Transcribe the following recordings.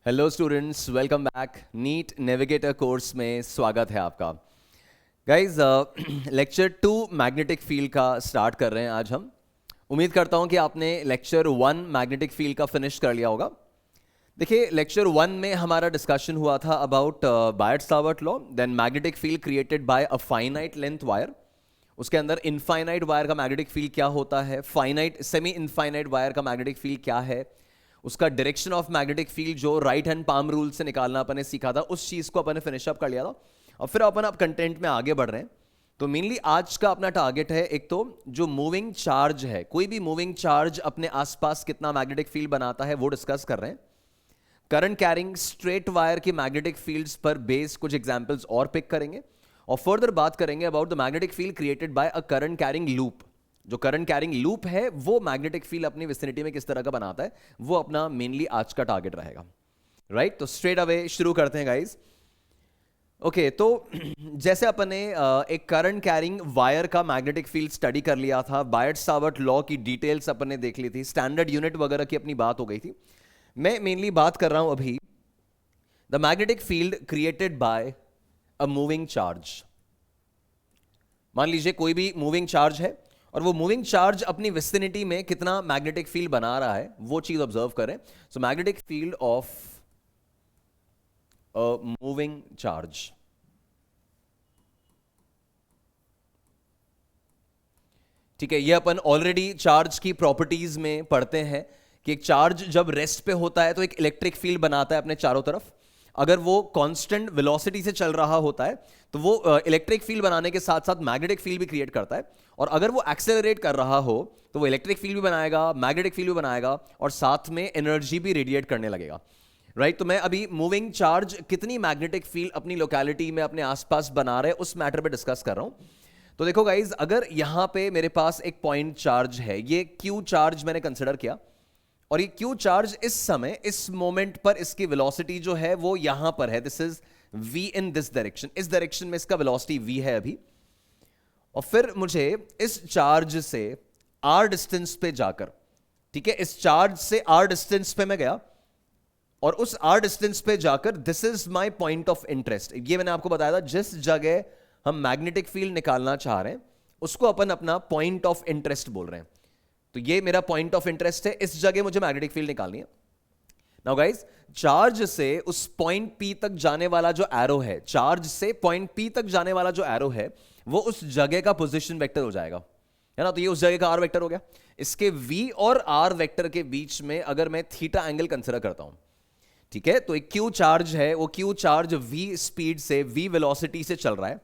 Hello students, welcome back. NEET navigator course में स्वागत है आपका। गाइस, लेक्चर 2 मैग्नेटिक फील्ड का स्टार्ट कर रहे हैं आज हम। उम्मीद करता हूं कि आपने लेक्चर 1 मैग्नेटिक फील्ड का फिनिश कर लिया होगा। देखिए, लेक्चर 1 में हमारा डिस्कशन हुआ था about Biot Savart law, then magnetic field created by a finite length wire. उसके अंदर इनफाइनाइट वायर का मैग्नेटिक फील्ड क्या होता है, फाइनाइट सेमी इनफाइनाइट वायर का मैग्नेटिक फील्ड क्या है, उसका डायरेक्शन ऑफ मैग्नेटिक फील्ड जो राइट हैंड पाम रूल से निकालना अपन ने सीखा था, उस चीज को अपन ने फिनिश अप कर लिया था। और फिर अपन अब कंटेंट में आगे बढ़ रहे हैं। तो मेनली आज का अपना टारगेट है, एक तो जो मूविंग चार्ज है, कोई भी मूविंग चार्ज अपने आसपास कितना मैग्नेटिक फील्ड बनाता है वो डिस्कस कर रहे हैं। करंट कैरिंग स्ट्रेट वायर की मैग्नेटिक फील्ड्स पर बेस कुछ एग्जांपल्स और पिक करेंगे और फर्दर बात करेंगे about the magnetic field created by a current carrying loop. जो करंट कैरिंग लूप है वो मैग्नेटिक फील्ड अपनी विसिनिटी में किस तरह का बनाता है, वो अपना मेनली आज का टारगेट रहेगा। राइट, तो स्ट्रेट अवे शुरू करते हैं गाइस। ओके, तो जैसे अपन ने एक करंट कैरिंग वायर का मैग्नेटिक फील्ड स्टडी कर लिया था, बायट-सावर्ट लॉ की डिटेल्स अपन ने देख ली थी, स्टैंडर्ड यूनिट वगैरह की अपनी बात हो गई थी। मैं मेनली बात कर रहा हूं अभी the magnetic field created by a moving charge. मान लीजिए कोई भी मूविंग चार्ज है और वो मूविंग चार्ज अपनी विसिनिटी में कितना मैग्नेटिक फील्ड बना रहा है वो चीज ऑब्जर्व करें। So magnetic field of a moving charge. ठीक है, ये अपन ऑलरेडी चार्ज की प्रॉपर्टीज में पढ़ते हैं कि एक चार्ज जब रेस्ट पे होता है तो एक इलेक्ट्रिक फील्ड बनाता है अपने चारों तरफ। अगर वो कांस्टेंट वेलोसिटी से चल रहा होता है तो वो इलेक्ट्रिक फील्ड बनाने के साथ साथ मैग्नेटिक फील्ड भी क्रिएट करता है। और अगर वो एक्सेलरेट कर रहा हो तो वो इलेक्ट्रिक फील्ड भी बनाएगा, मैग्नेटिक फील्ड भी बनाएगा और साथ में एनर्जी भी रेडिएट करने लगेगा। राइट, तो मैं अभी मूविंग चार्ज कितनी मैग्नेटिक फील्ड अपनी लोकेलिटी में अपने आसपास बना रहे उस मैटर पे डिस्कस कर रहा हूं। तो देखो गाइज, अगर यहां पे मेरे पास एक पॉइंट चार्ज है, ये क्यू चार्ज मैंने कंसिडर किया और ये क्यू चार्ज इस समय इस मोमेंट पर इसकी वेलोसिटी जो है वो यहां पर है, this is v in this direction. इस डायरेक्शन में इसका वेलोसिटी v है अभी। और फिर मुझे इस चार्ज से r डिस्टेंस पे जाकर, ठीक है, इस चार्ज से r डिस्टेंस पे मैं गया और उस r डिस्टेंस पे जाकर this is my point of interest. ये मैंने आपको बताया था, जिस जगह हम मैग्नेटिक फील्ड निकालना चाह रहे हैं उसको अपन अपना पॉइंट ऑफ इंटरेस्ट बोल रहे हैं। तो ये मेरा पॉइंट ऑफ इंटरेस्ट है, इस जगह मुझे मैग्नेटिक फील्ड निकालनी है। नाउ गाइस, चार्ज से उस पॉइंट P तक जाने वाला जो एरो है, चार्ज से पॉइंट P तक जाने वाला जो एरो है वो उस जगह का पोजीशन वेक्टर हो जाएगा, है ना। तो ये उस जगह का आर वेक्टर हो गया। इसके V और आर वेक्टर के बीच में अगर मैं थीटा एंगल कंसिडर करता हूं, ठीक है, तो एक क्यू चार्ज है, वो क्यू चार्ज V स्पीड से, V वेलोसिटी से चल रहा है।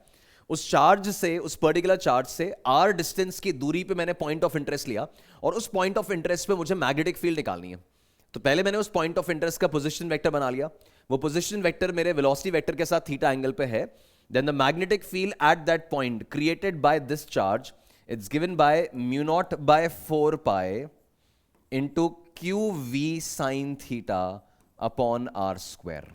उस चार्ज से, उस पर्टिकुलर चार्ज से r डिस्टेंस की दूरी पे मैंने पॉइंट ऑफ इंटरेस्ट लिया और उस पॉइंट ऑफ इंटरेस्ट पे मुझे मैग्नेटिक फील्ड निकालनी है। तो पहले मैंने उस पॉइंट ऑफ इंटरेस्ट का पोजीशन वेक्टर बना लिया। वो पोजीशन वेक्टर मेरे वेलोसिटी वेक्टर के साथ थीटा एंगल पे है। Then the magnetic field at that point created by this charge, its given by mu naught by 4 pi into q v sine theta upon r square.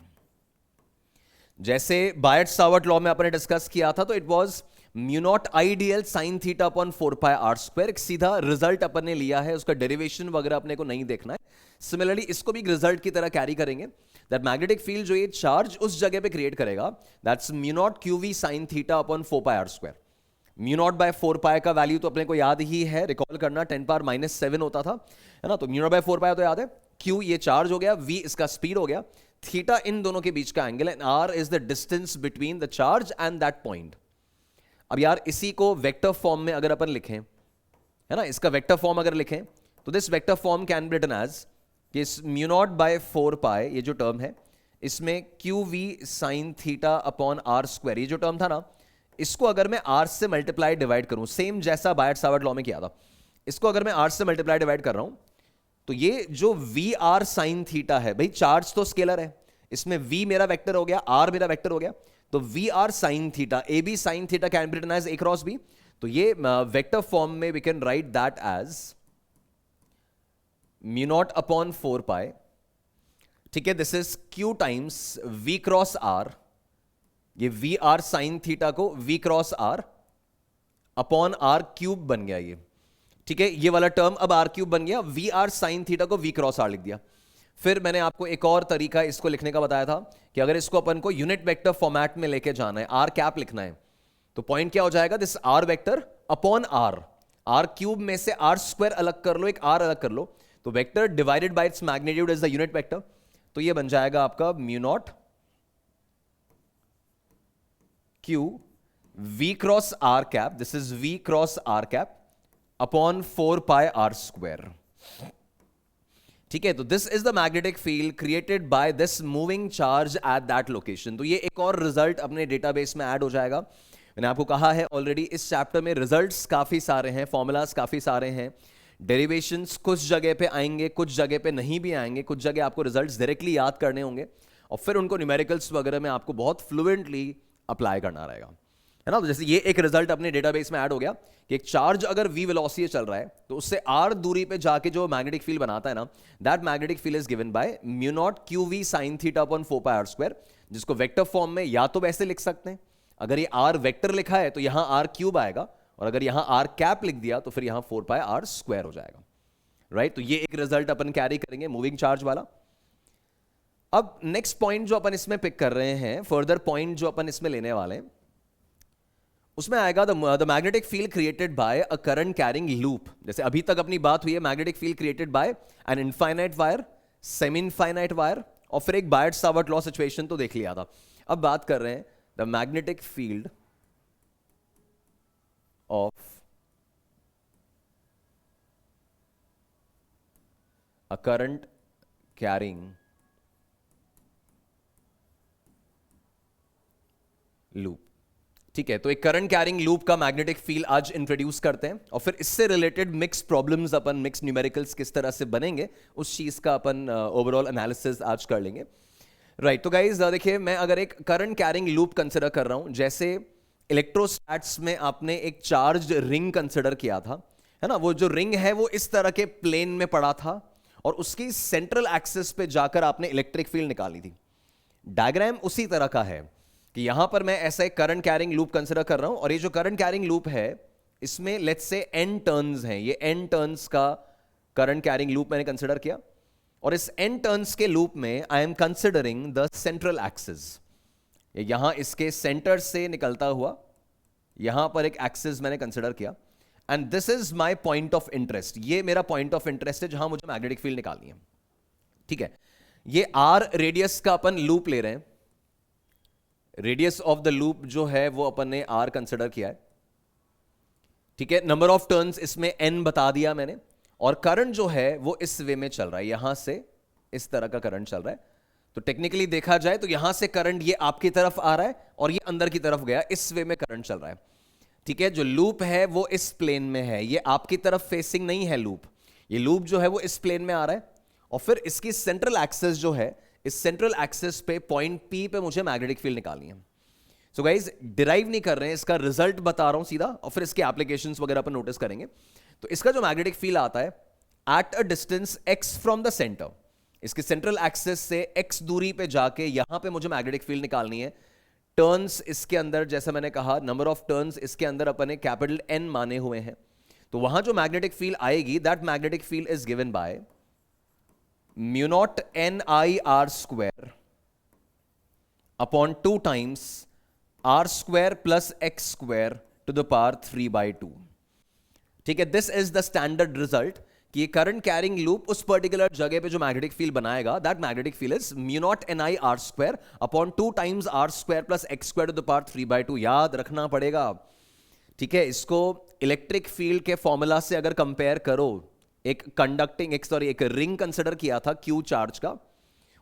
जैसे Biot Savart law में आपने discuss किया था, तो it was mu naught i dl sine theta upon 4 pi r square. एक सीधा result अपन ने लिया है, उसका डेरिवेशन वगैरह अपने को नहीं देखना है। सिमिलरली इसको भी रिजल्ट की तरह कैरी करेंगे। दैट मैग्नेटिक फील्ड जो ये चार्ज उस जगह पे क्रिएट करेगा, that's mu naught q v sine theta upon 4 pi r square. Mu naught by 4 pi का वैल्यू तो अपने को याद ही है, रिकॉल करना 10⁻⁻7 होता था, है ना। तो म्यू नॉट बाय 4 पाई तो याद है। क्यू ये चार्ज हो गया, वी इसका स्पीड हो गया, थीटा इन दोनों के बीच का angle and r is the distance between the charge and that point. अब यार इसी को वेक्टर फॉर्म में अगर अपन लिखें, है ना, इसका वेक्टर फॉर्म अगर लिखें तो this vector form can be written as कि म्यू नॉट बाय 4 पाई, ये जो टर्म है इसमें q v sine theta upon r square, ये जो टर्म था ना, इसको अगर मैं आर से मल्टीप्लाई डिवाइड करूं, सेम जैसा बायट-सावर्ट लॉ में किया था, इसको अगर मैं आर से मल्टीप्लाई डिवाइड कर रहा हूं तो ये जो वी आर साइन थीटा है, भाई चार्ज तो स्केलर है, इसमें v मेरा वेक्टर हो गया, r मेरा वेक्टर हो गया, तो v r sine theta, a b sine theta can be written as a cross b. तो ये वेक्टर फॉर्म में we can write that as mu naught upon 4 pi, ठीक है, this is q times v cross r। ये v r sine theta को v cross r upon r cube बन गया ये, ठीक है। ये वाला टर्म अब r क्यूब बन गया, वी आर साइन थीटा को v क्रॉस r लिख दिया। फिर मैंने आपको एक और तरीका इसको लिखने का बताया था कि अगर इसको अपन को यूनिट वेक्टर फॉर्मेट में लेके जाना है, आर कैप लिखना है, तो पॉइंट क्या हो जाएगा, this r vector upon r, r cube में से आर स्क्वायर अलग कर लो, एक आर अलग कर लो, तो vector divided by its magnitude is the unit vector, तो ये बन जाएगा आपका mu naught q v cross r cap, this is v cross r cap upon 4 pi r square. ठीक है, तो this is the magnetic field created by this moving charge at that location. तो ये एक और रिजल्ट अपने database में add हो जाएगा। मैंने आपको कहा है ऑलरेडी, इस चैप्टर में रिजल्ट्स काफी सारे हैं, फॉर्मूलाज काफी सारे हैं, डेरिवेशंस कुछ जगह पे आएंगे, कुछ जगह पे नहीं भी आएंगे, कुछ जगह आपको रिजल्ट्स डायरेक्टली याद करने होंगे और फिर उनको न्यूमेरिकल्स वगैरह में आपको बहुत फ्लुएंटली अप्लाई करना रहेगा, है ना। तो जैसे ये एक रिजल्ट अपने डेटाबेस में ऐड हो गया कि एक चार्ज अगर v वेलोसिटी चल रहा है तो उससे r दूरी पे जाके जो मैग्नेटिक फील्ड बनाता है ना, that magnetic field is given by mu naught q v sine theta upon 4 pi r square, जिसको वेक्टर फॉर्म में या तो वैसे लिख सकते हैं, अगर ये r वेक्टर लिखा है तो यहां r क्यूब आएगा, और अगर यहां r कैप लिख दिया तो फिर यहां 4 पाई आर स्क्वायर हो जाएगा, राइट। तो ये एक रिजल्ट अपन कैरी करेंगे मूविंग चार्ज वाला। अब नेक्स्ट पॉइंट जो अपन इसमें पिक कर रहे हैं, फर्दर पॉइंट जो अपन इसमें लेने वाले हैं, उसमें आएगा the magnetic field created by a current carrying loop. जैसे अभी तक अपनी बात हुई है magnetic field created bye an infinite wire, semi infinite wire, और फिर एक बायट सावर्ट लॉ सिचुएशन तो देख लिया था। अब बात कर रहे हैं the magnetic field of a current carrying loop. ठीक है, तो एक करंट कैरिंग लूप का मैग्नेटिक फील्ड आज इंट्रोड्यूस करते हैं और फिर इससे रिलेटेड मिक्स प्रॉब्लम्स अपन, मिक्स न्यूमेरिकल्स किस तरह से बनेंगे उस चीज का अपन ओवरऑल एनालिसिस आज कर लेंगे, राइट। तो गाइज देखिए, मैं अगर एक करंट कैरिंग लूप कंसिडर कर रहा हूं, जैसे इलेक्ट्रोस्टैट्स में आपने एक चार्ज रिंग कंसिडर किया था, है ना, वो जो रिंग है वो इस तरह के प्लेन में पड़ा था और उसकी सेंट्रल एक्सिस पे जाकर आपने इलेक्ट्रिक फील्ड निकाली थी। डायग्राम उसी तरह का है कि यहां पर मैं ऐसा एक करंट कैरिंग लूप कंसिडर कर रहा हूं और ये जो करंट कैरिंग लूप है इसमें लेट्स से n टर्न्स हैं, ये n टर्न्स का करंट कैरिंग लूप मैंने कंसिडर किया और इस n टर्न्स के लूप में I am considering the central axis. यहां इसके सेंटर से निकलता हुआ यहां पर एक एक्सिस मैंने कंसिडर किया and this is my point of interest. ये मेरा पॉइंट ऑफ इंटरेस्ट है जहां मुझे मैग्नेटिक फील्ड निकालनी है। ठीक है, ये r रेडियस का अपन लूप ले रहे हैं, रेडियस ऑफ द लूप जो है वो अपन ने r कंसिडर किया है। ठीक है, नंबर ऑफ टर्न्स इसमें n बता दिया मैंने, और करंट जो है वो इस वे में चल रहा है, यहां से इस तरह का करंट चल रहा है। तो टेक्निकली देखा जाए तो यहां से करंट ये आपकी तरफ आ रहा है और ये अंदर की तरफ गया, इस वे में करंट चल रहा है। ठीक है, जो लूप है वो इस प्लेन में है, ये आपकी तरफ फेसिंग नहीं है लूप, ये लूप जो है वो इस प्लेन में आ रहा है और फिर इसकी सेंट्रल एक्सिस जो है, इस सेंट्रल एक्सिस पे पॉइंट P पे मुझे मैग्नेटिक फील्ड निकालनी है। सो गाइज डिराइव नहीं कर रहे हैं, इसका रिजल्ट बता रहा हूं सीधा और फिर इसके एप्लीकेशंस वगैरह पर नोटिस करेंगे। तो इसका जो मैग्नेटिक फील्ड आता है at a distance x from the centre, इसके सेंट्रल एक्सिस से x दूरी पे जाके यहां पे मुझे मैग्नेटिक फील्ड निकालनी है। टर्न्स इसके अंदर, जैसा मैंने कहा, नंबर ऑफ टर्न्स इसके अंदर अपन ने कैपिटल N माने हुए हैं, तो वहां जो मैग्नेटिक फील्ड आएगी that magnetic field is given by mu naught Ni r square upon 2 times r square plus x square to the power 3/2। ठीक है, this is the standard result कि ये करंट कैरिंग लूप उस particular जगह पे जो magnetic field बनाएगा that magnetic field is mu naught Ni r square upon 2 times r square plus x square to the power 3/2। याद रखना पड़ेगा। ठीक है, इसको इलेक्ट्रिक फील्ड के फॉर्मूला से अगर कंपेयर करो, एक कंडक्टिंग एक रिंग कंसिडर किया था Q चार्ज का,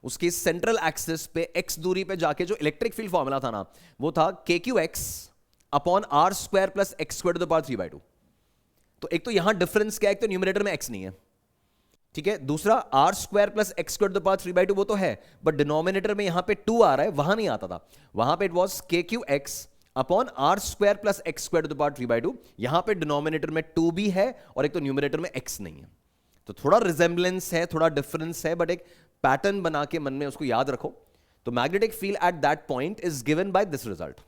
उसकी सेंट्रल एक्सिस पे x दूरी पे जाके जो इलेक्ट्रिक फील्ड फॉर्मूला था ना वो था kqx upon r square plus x square to the power 3/2। तो एक तो यहां डिफरेंस क्या है, एक तो न्यूमरेटर में x नहीं है, ठीक है, दूसरा r square plus x square to the power 3/2 वो तो है, बट डिनोमिनेटर में यहां पे 2 आ रहा है, वहां नहीं आता था, वहां पे it was kqx upon r square plus x square to the power 3/2। यहां पे डिनोमिनेटर में 2 भी है और एक तो न्यूमरेटर में x नहीं है, तो थोड़ा रिजेंबलेंस है, थोड़ा डिफरेंस है, बट एक पैटर्न बना के मन में उसको याद रखो। तो magnetic field at that point is given by this result.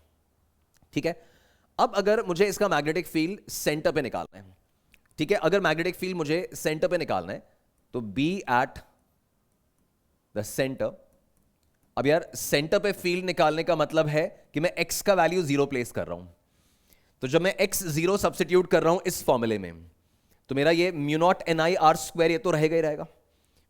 ठीक है, अब अगर मुझे इसका मैग्नेटिक फील्ड सेंटर पे निकालना है, ठीक है, अगर मैग्नेटिक फील्ड मुझे सेंटर पे निकालना है तो बी एट द सेंटर। अब यार सेंटर पे फील्ड निकालने का मतलब है कि मैं x का वैल्यू 0 प्लेस कर रहा हूं। तो जब मैं x 0 सब्स्टिट्यूट कर रहा हूं इस फॉर्मूले में, तो मेरा ये mu naught n I r square ये तो रहेगा ही रहेगा।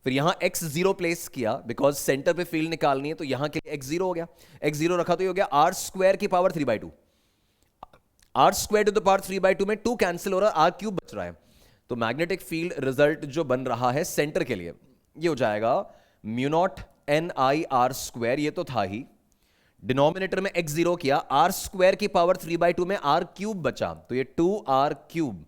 फिर यहां x 0 प्लेस किया बिकॉज सेंटर पे फील्ड निकालनी है, तो यहां के लिए x 0 हो गया, x 0 रखा तो ये हो गया आर स्क्वायर की power 3/2। R square to the power 3/2 में 2 कैंसिल हो रहा है, आर क्यूब बच रहा है। तो मैग्नेटिक फील्ड रिजल्ट जो बन रहा है सेंटर के लिए ये हो जाएगा mu naught n I r square, ये तो था ही, डिनोमिनेटर में x 0 किया, आर स्क्वायर की पावर 3/2 में आर क्यूब बचा, तो ये 2r क्यूब।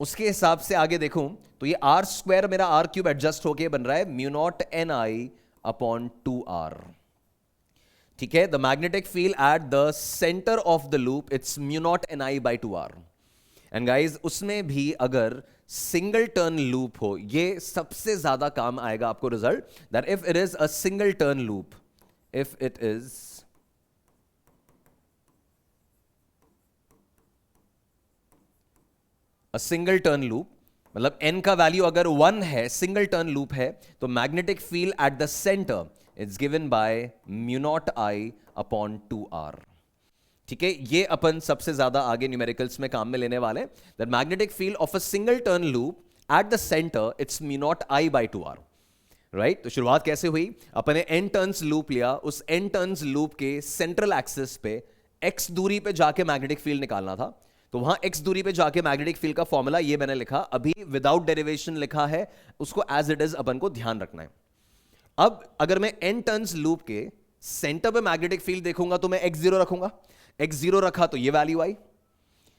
उसके हिसाब से आगे देखूं तो ये आर स्क्वायर मेरा आर क्यूब एडजस्ट होके बन रहा है mu naught n I upon 2r। ठीक है, the magnetic field at the centre of the loop it's mu naught n I by 2r। And guys उसमें भी अगर सिंगल टर्न लूप हो, ये सबसे ज्यादा काम आएगा आपको result, that if it is a single turn loop, if it is a single turn loop, मतलब n का वैल्यू अगर 1 है, सिंगल टर्न लूप है, तो magnetic field at the centre it's given by mu not I upon 2r। ठीक है, ये अपन सबसे ज्यादा आगे न्यूमेरिकल्स में काम में लेने वाले। That magnetic field of a single turn loop eight the centre it's mu not I by 2r। Right, तो शुरुआत कैसे हुई, अपने n टर्न्स लूप लिया, उस n टर्न्स लूप के सेंट्रल एक्सिस पे x दूरी पे जाके मैग्नेटिक फील्ड निकालना था। तो वहां x दूरी पे जाके मैग्नेटिक फील्ड का फॉर्मूला ये मैंने लिखा, अभी विदाउट डेरिवेशन लिखा है, उसको एज इट इज अपन को ध्यान रखना है। अब अगर मैं n टर्न्स लूप के सेंटर पे मैग्नेटिक फील्ड देखूंगा तो मैं x 0 रखूंगा, x 0 रखा तो ये वैल्यू आई।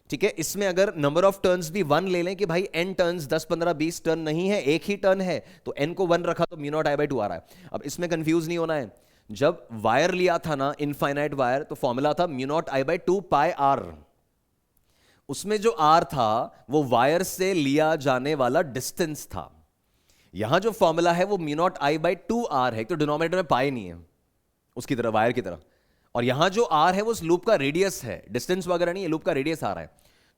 ठीक है, इसमें अगर नंबर ऑफ टर्न्स भी 1 ले लें कि भाई n टर्न्स 10 15 20 टर्न नहीं है, एक ही टर्न है, तो n को 1 रखा तो म्यू नॉट आई बाई 2 आ रहा है। अब इसमें कंफ्यूज नहीं होना है, जब वायर लिया था ना इनफाइनाइट वायर, तो फॉर्मूला था mu not I by 2 pi r. उसमें जो r था वो वायर से लिया जाने वाला डिस्टेंस था। यहां जो फॉर्मूला है वो mu naught I by 2r है, तो डिनोमिनेटर में पाई नहीं है उसकी तरह, वायर की तरह। और यहां जो r है वो उस लूप का रेडियस है, डिस्टेंस वगैरह नहीं है, लूप का रेडियस आ रहा है।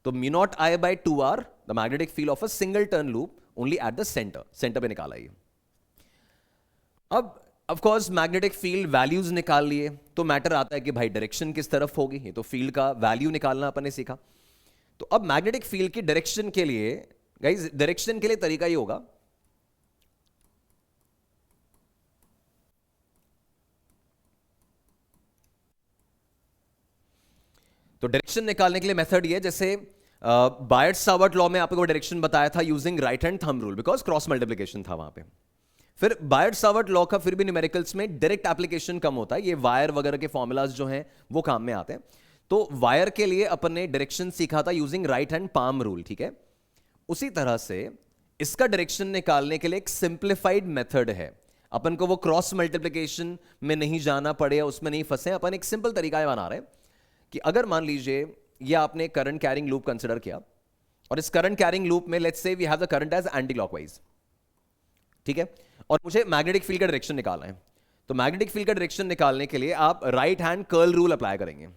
तो mu not I by 2r the magnetic field of a single turn loop only eight the centre, centre पे निकाला ये। अब of course magnetic field values निकाल लिए, तो मैटर आता है कि भाई डायरेक्शन किस तरफ होगी, ये तो फील्ड का वैल्यू निकालना अपन ने सीखा। तो अब मैग्नेटिक फील्ड की डायरेक्शन के लिए गाइस, डायरेक्शन के लिए तरीका ये होगा, तो डायरेक्शन निकालने के लिए मेथड ये, जैसे बायर्ट सावर्ट लॉ में आपको डायरेक्शन बताया था using right hand thumb rule, because cross multiplication था वहां पे। फिर बायर्ट सावर्ट लॉ का फिर भी न्यूमेरिकल्स में डायरेक्ट एप्लीकेशन कम होता है, ये वायर वगैरह के फॉर्मूलाज जो हैं वो काम में आते हैं। तो वायर के लिए अपन ने डायरेक्शन सीखा था using right hand palm rule. ठीक है, उसी तरह से इसका डायरेक्शन निकालने के लिए एक सिंप्लीफाइड मेथड है, अपन को वो क्रॉस मल्टीप्लिकेशन में नहीं जाना पड़े या उसमें नहीं फंसे, अपन एक सिंपल तरीका बना रहे हैं कि अगर मान लीजिए ये आपने करंट कैरिंग लूप कंसिडर किया, और इस करंट कैरिंग लूप में let's say we have the current as anticlockwise. ठीक है, और मुझे मैग्नेटिक फील्ड का डायरेक्शन निकालना है, तो मैग्नेटिक फील्ड का डायरेक्शन निकालने के लिए आप right hand curl rule apply करेंगे।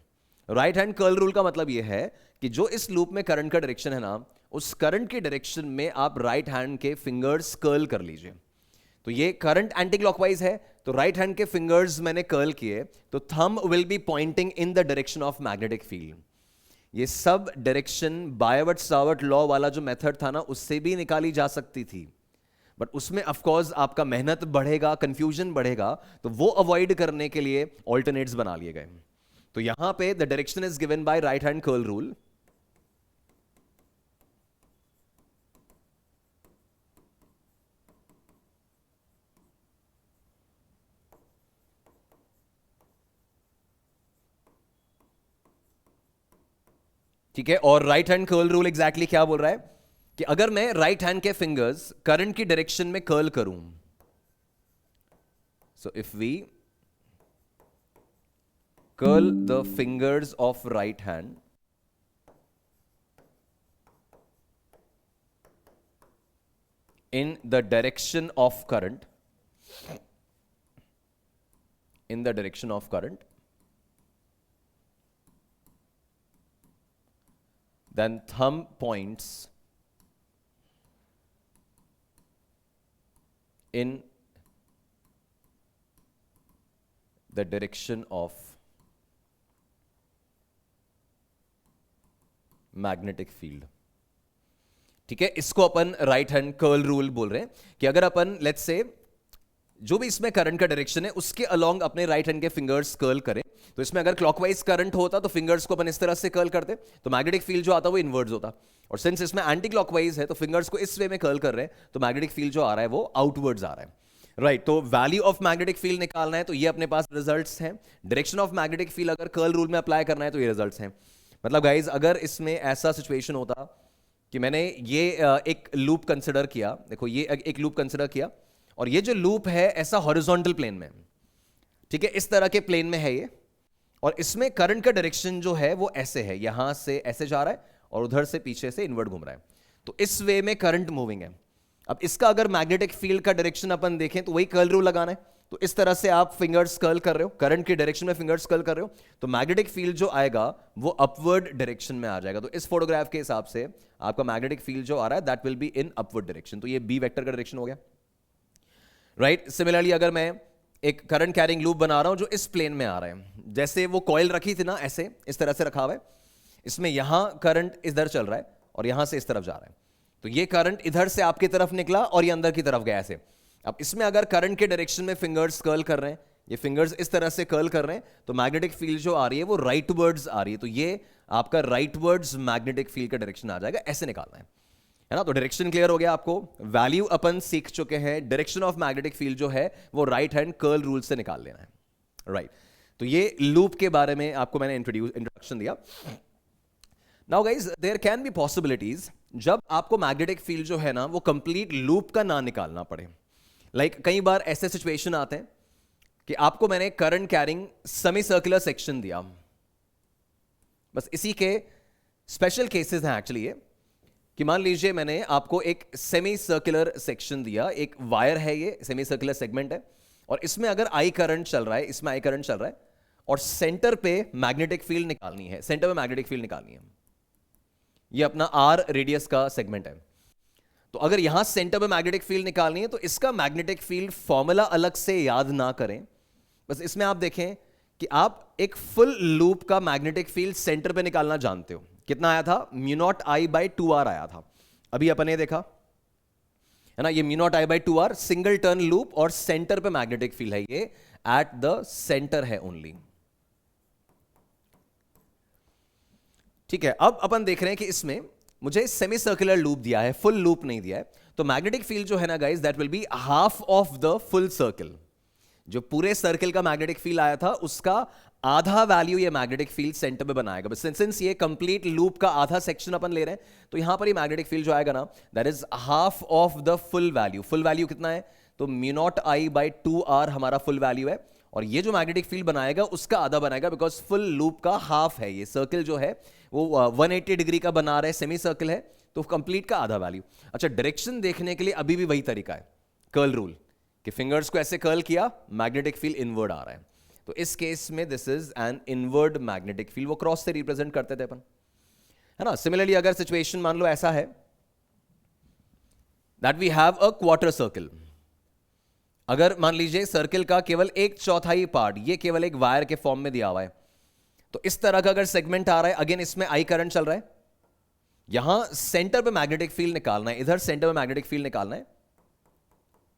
राइट हैंड कर्ल रूल का मतलब यह है कि जो इस लूप में करंट का डायरेक्शन है ना, उस करंट के डायरेक्शन में आप राइट हैंड के फिंगर्स कर्ल कर लीजिए। तो ये करंट एंटी क्लॉकवाइज है, तो राइट हैंड के फिंगर्स मैंने कर्ल किए, तो thumb will be pointing in the direction of magnetic field. ये सब डायरेक्शन बायवर्ट सावर्ट लॉ वाला जो मेथड था ना, उससे भी निकाली जा सकती थी, बट उसमें ऑफ कोर्स आपका मेहनत बढ़ेगा, कंफ्यूजन बढ़ेगा, तो वो अवॉइड करने के लिए ऑल्टरनेट्स बना लिए गए। तो यहां पे the direction is given by right hand curl rule. ठीक है, और right hand curl rule exactly क्या बोल रहा है कि अगर मैं राइट हैंड के फिंगर्स करंट की डायरेक्शन में कर्ल करूं, so if we curl the fingers of right hand in the direction of current, in the direction of current, then thumb points in the direction of magnetic field. ठीक है, इसको अपन right hand curl rule बोल रहे हैं कि अगर अपन let's say जो भी इसमें करंट का डायरेक्शन है उसके अलोंग अपने राइट हैंड के फिंगर्स कर्ल करें, तो इसमें अगर क्लॉकवाइज करंट होता तो फिंगर्स को अपन इस तरह से कर्ल करते, तो मैग्नेटिक फील्ड जो आता वो इनवर्ड्स होता, और सिंस इसमें एंटी क्लॉकवाइज है तो फिंगर्स को इस वे में कर्ल कर रहे हैं, तो मैग्नेटिक फील्ड जो आ रहा है वो आउटवर्ड्स आ रहा है। राइट, तो वैल्यू ऑफ मैग्नेटिक फील्ड निकालना है तो ये अपने पास रिजल्ट्स हैं। डायरेक्शन ऑफ मैग्नेटिक फील्ड अगर कर्ल रूल में अप्लाई करना है तो ये रिजल्ट्स हैं। मतलब गाइज अगर इसमें ऐसा सिचुएशन होता कि मैंने ये एक लूप कंसिडर किया, देखो ये एक लूप कंसिडर किया, और ये जो लूप है ऐसा हॉरिजॉन्टल प्लेन में, ठीक है, इस तरह के प्लेन में है ये, और इसमें करंट का डायरेक्शन जो है वो ऐसे है, यहां से ऐसे जा रहा है और उधर से पीछे से इनवर्ट घूम रहा है, तो इस वे में करंट मूविंग है। अब इसका अगर मैग्नेटिक फील्ड का डायरेक्शन अपन देखें तो वही कर्ल रूल लगाना है, तो इस तरह से आप फिंगर्स कर्ल कर रहे हो, करंट के डायरेक्शन में फिंगर्स कर्ल कर रहे हो, तो मैग्नेटिक फील्ड जो आएगा वो अपवर्ड डायरेक्शन में आ जाएगा। तो इस फोटोग्राफ के हिसाब से आपका मैग्नेटिक फील्ड जो आ रहा है that will be in upward direction, तो ये बी वेक्टर का डायरेक्शन हो गया। राइट, सिमिलरली अगर मैं एक करंट कैरिंग लूप बना रहा हूं जो इस प्लेन में आ रहा है, जैसे वो कॉइल रखी थी ना ऐसे इस तरह से रखा हुआ है, इसमें यहां करंट इधर चल रहा है और यहां से इस तरफ जा रहा है, तो ये करंट इधर से आपकी तरफ निकला और ये अंदर की तरफ गया ऐसे। अब इसमें अगर करंट के डायरेक्शन में फिंगर्स कर्ल कर रहे हैं, ये फिंगर्स इस तरह से कर्ल कर रहे हैं, तो मैग्नेटिक फील्ड जो आ रही है वो राइट वर्ड्स आ रही है, तो ये आपका राइट वर्ड्स मैग्नेटिक फील्ड का डायरेक्शन आ जाएगा, ऐसे निकालना है ना। तो डायरेक्शन क्लियर हो गया आपको, वैल्यू अपन सीख चुके हैं, डायरेक्शन ऑफ मैग्नेटिक फील्ड जो है वो राइट हैंड कर्ल रूल से निकाल लेना है। राइट, तो ये लूप के बारे में आपको मैंने इंट्रोडक्शन दिया। Now guys there can be possibilities जब आपको मैग्नेटिक फील्ड जो है ना वो कंप्लीट लूप का ना निकालना पड़े। लाइक कई बार ऐसे सिचुएशन आते हैं कि आपको मैंने current carrying semi circular section दिया, बस इसी के स्पेशल केसेस हैं एक्चुअली ये, कि मान लीजिए मैंने आपको एक सेमी सर्कुलर सेक्शन दिया, एक वायर है, ये सेमी सर्कुलर सेगमेंट है, और इसमें अगर आई करंट चल रहा है, इसमें आई करंट चल रहा है, और सेंटर पे मैग्नेटिक फील्ड निकालनी है, सेंटर पे मैग्नेटिक फील्ड निकालनी है, ये अपना आर रेडियस का सेगमेंट है। तो अगर यहां सेंटर पे मैग्नेटिक फील्ड निकालनी है तो इसका मैग्नेटिक फील्ड फॉर्मूला अलग से याद ना करें, बस इसमें आप देखें कि आप एक फुल लूप का मैग्नेटिक फील्ड सेंटर पे निकालना जानते हो। कितना आया था? Mu not I by 2r आया था, अभी अपन ने देखा है ना, ये mu naught I by 2r single turn loop, और सेंटर पे मैग्नेटिक फील्ड है, ये एट द सेंटर है ओनली। ठीक है, अब अपन देख रहे हैं कि इसमें मुझे सेमी सर्कुलर लूप दिया है, फुल लूप नहीं दिया है, तो मैग्नेटिक फील्ड जो है ना guys that will be half of the full circle. जो पूरे सर्कल का मैग्नेटिक फील्ड आया था उसका आधा वैल्यू ये मैग्नेटिक फील्ड सेंटर में बनाएगा, बस सिंस ये कंप्लीट लूप का आधा सेक्शन अपन ले रहे हैं तो यहां पर ये मैग्नेटिक फील्ड जो आएगा ना that is half of the full value. Full value कितना है? तो mu not I by 2r हमारा फुल वैल्यू है, और ये जो मैग्नेटिक फील्ड बनाएगा उसका आधा बनाएगा, बिकॉज फुल लूप का हाफ है, ये सर्कल जो है वो 180 डिग्री का बना रहा है, सेमी सर्कल है, तो कंप्लीट का आधा वैल्यू। अच्छा, डायरेक्शन देखने के लिए अभी भी वही तरीका है, कर्ल रूल, कि फिंगर्स को ऐसे कर्ल किया, मैग्नेटिक फील्ड इनवर्ड आ रहा है, तो इस केस में this is an inward magnetic field, वो क्रॉस से रिप्रेजेंट करते थे अपन, है ना। सिमिलरली अगर सिचुएशन मान लो ऐसा है that we have a quarter circle, अगर मान लीजिए सर्कल का केवल 1/4 पार्ट ये केवल एक वायर के फॉर्म में दिया हुआ है, तो इस तरह का अगर सेगमेंट आ रहा है, अगेन इसमें आई करंट चल रहा है, यहां सेंटर पे मैग्नेटिक फील्ड निकालना है, इधर सेंटर पे मैग्नेटिक फील्ड निकालना है,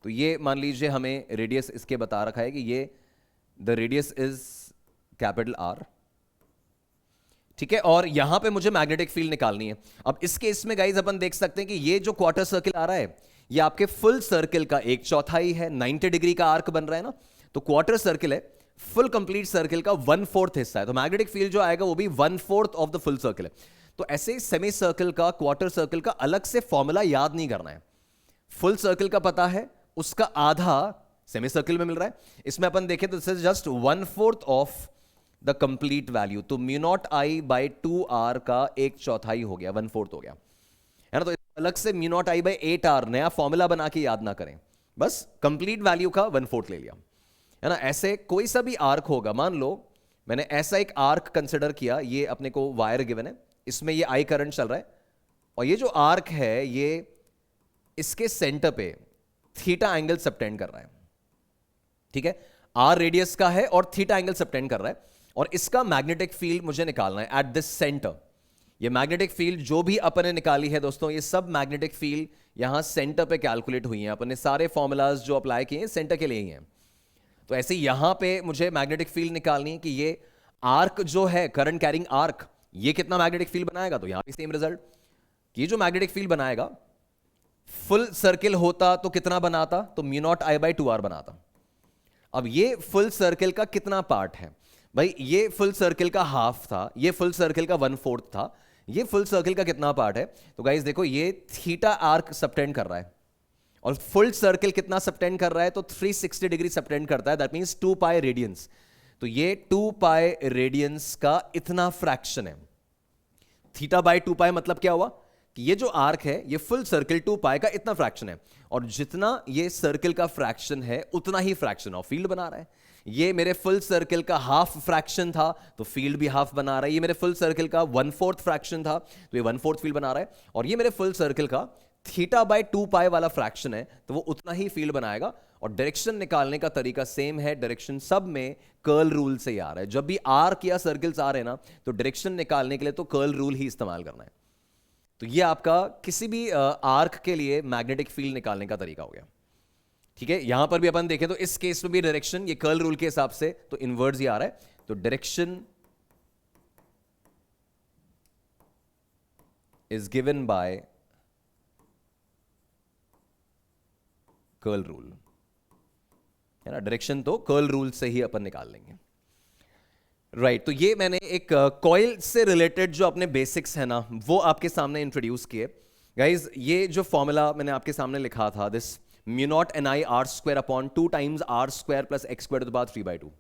तो ये मान लीजिए हमें रेडियस इसके बता रखा है कि ये the radius is capital R, ठीक है, और यहां पे मुझे मैग्नेटिक फील्ड निकालनी है। अब इस केस में गाइज अपन देख सकते हैं कि ये जो क्वार्टर सर्कल आ रहा है ये आपके फुल सर्कल का 1/4 है, 90 डिग्री का आर्क बन रहा है ना, तो क्वार्टर सर्कल है, फुल कंप्लीट सर्कल का 1/4 हिस्सा है, तो मैग्नेटिक फील्ड जो आएगा वो भी 1/4 ऑफ द फुल सर्कल है। तो ऐसे सेमी सर्कल का, क्वार्टर सर्कल का अलग से फॉर्मूला याद नहीं करना है, फुल सर्कल का पता है, उसका आधा सेमी सर्कल में मिल रहा है, इसमें अपन देखें तो this is just 1/4 of the complete value, तो mu not I by 2r का 1/4 हो गया, 1/4 हो गया, है ना। तो अलग से mu naught I by 8r नया फॉर्मूला बना के याद ना करें, बस कंप्लीट वैल्यू का 1/4 ले लिया, है ना। ऐसे कोई सा भी आर्क होगा, मान लो मैंने ऐसा एक आर्क कंसिडर किया, ये अपने को वायर गिवन है, इसमें ये आई करंट चल रहा है, और ये जो आर्क है ये इसके सेंटर पे थीटा एंगल सबटेंड कर रहा है, ठीक है। आर रेडियस का है और थीटा एंगल सबटेंड कर रहा है, और इसका मैग्नेटिक फील्ड मुझे निकालना है एट दिस सेंटर। ये मैग्नेटिक फील्ड जो भी अपन ने निकाली है दोस्तों, ये सब मैग्नेटिक फील्ड यहां सेंटर पे कैलकुलेट हुई हैं। अपन ने सारे फॉर्मूलाज जो अप्लाई किए हैं सेंटर के लिए ही हैं। तो ऐसे यहां पे मुझे मैग्नेटिक फील्ड निकालनी है कि ये आर्क जो है, करंट कैरिंग आर्क, ये कितना मैग्नेटिक फील्ड बनाएगा। तो यहां भी सेम रिजल्ट, ये जो मैग्नेटिक फील्ड बनाएगा, फुल सर्किल होता तो कितना बनाता, तो mu not I by 2r बनाता। अब ये फुल सर्किल का कितना पार्ट है भाई, ये फुल सर्किल का हाफ था, ये फुल सर्किल का 1/4 था, ये फुल सर्किल का कितना पार्ट है। तो गाइस देखो, ये थीटा आर्क सबटेंड कर रहा है, और फुल सर्किल कितना सबटेंड कर रहा है, तो 360 डिग्री सबटेंड करता है, दैट मींस 2 पाई रेडियंस। तो ये 2 पाई रेडियंस का इतना फ्रैक्शन है। थीटा बाई 2 पाई मतलब क्या हुआ कि ये जो आर्क है, ये फुल सर्किल 2 पाई का इतना फ्रैक्शन है, और जितना ये सर्किल का फ्रैक्शन है उतना ही फ्रैक्शन ऑफ फील्ड बना रहा है। ये मेरे फुल सर्किल का हाफ फ्रैक्शन था, तो फील्ड भी हाफ बना रहा है। ये मेरे फुल सर्किल का 1/4 फ्रैक्शन था, तो ये 1/4 फील्ड बना रहा है। और ये मेरे फुल सर्किल का थीटा बाई 2 पाई वाला फ्रैक्शन है, तो वो उतना ही फील्ड बनाएगा। और डायरेक्शन निकालने का तरीका सेम है, डायरेक्शन सब में कर्ल रूल से ही आ रहा है। जब भी आर्क या सर्किल्स आ रहे हैं ना, तो डायरेक्शन निकालने के लिए तो कर्ल रूल ही इस्तेमाल करना है। तो ये आपका किसी भी आर्क के लिए मैग्नेटिक फील्ड निकालने का तरीका हो गया। ठीक है, यहां पर भी अपन देखें तो इस केस में भी डायरेक्शन ये कर्ल रूल के हिसाब से तो इनवर्स ही आ रहा है। तो direction is given bye curl rule, है ना। डायरेक्शन तो कर्ल रूल से ही अपन निकाल लेंगे, राइट। तो ये मैंने एक कॉइल से रिलेटेड जो अपने बेसिक्स है ना, वो आपके सामने इंट्रोड्यूस किए। गाइज ये जो फॉर्मूला मैंने आपके सामने लिखा था, this mu naught n I r square upon 2 times r square plus x square to the power 3/2।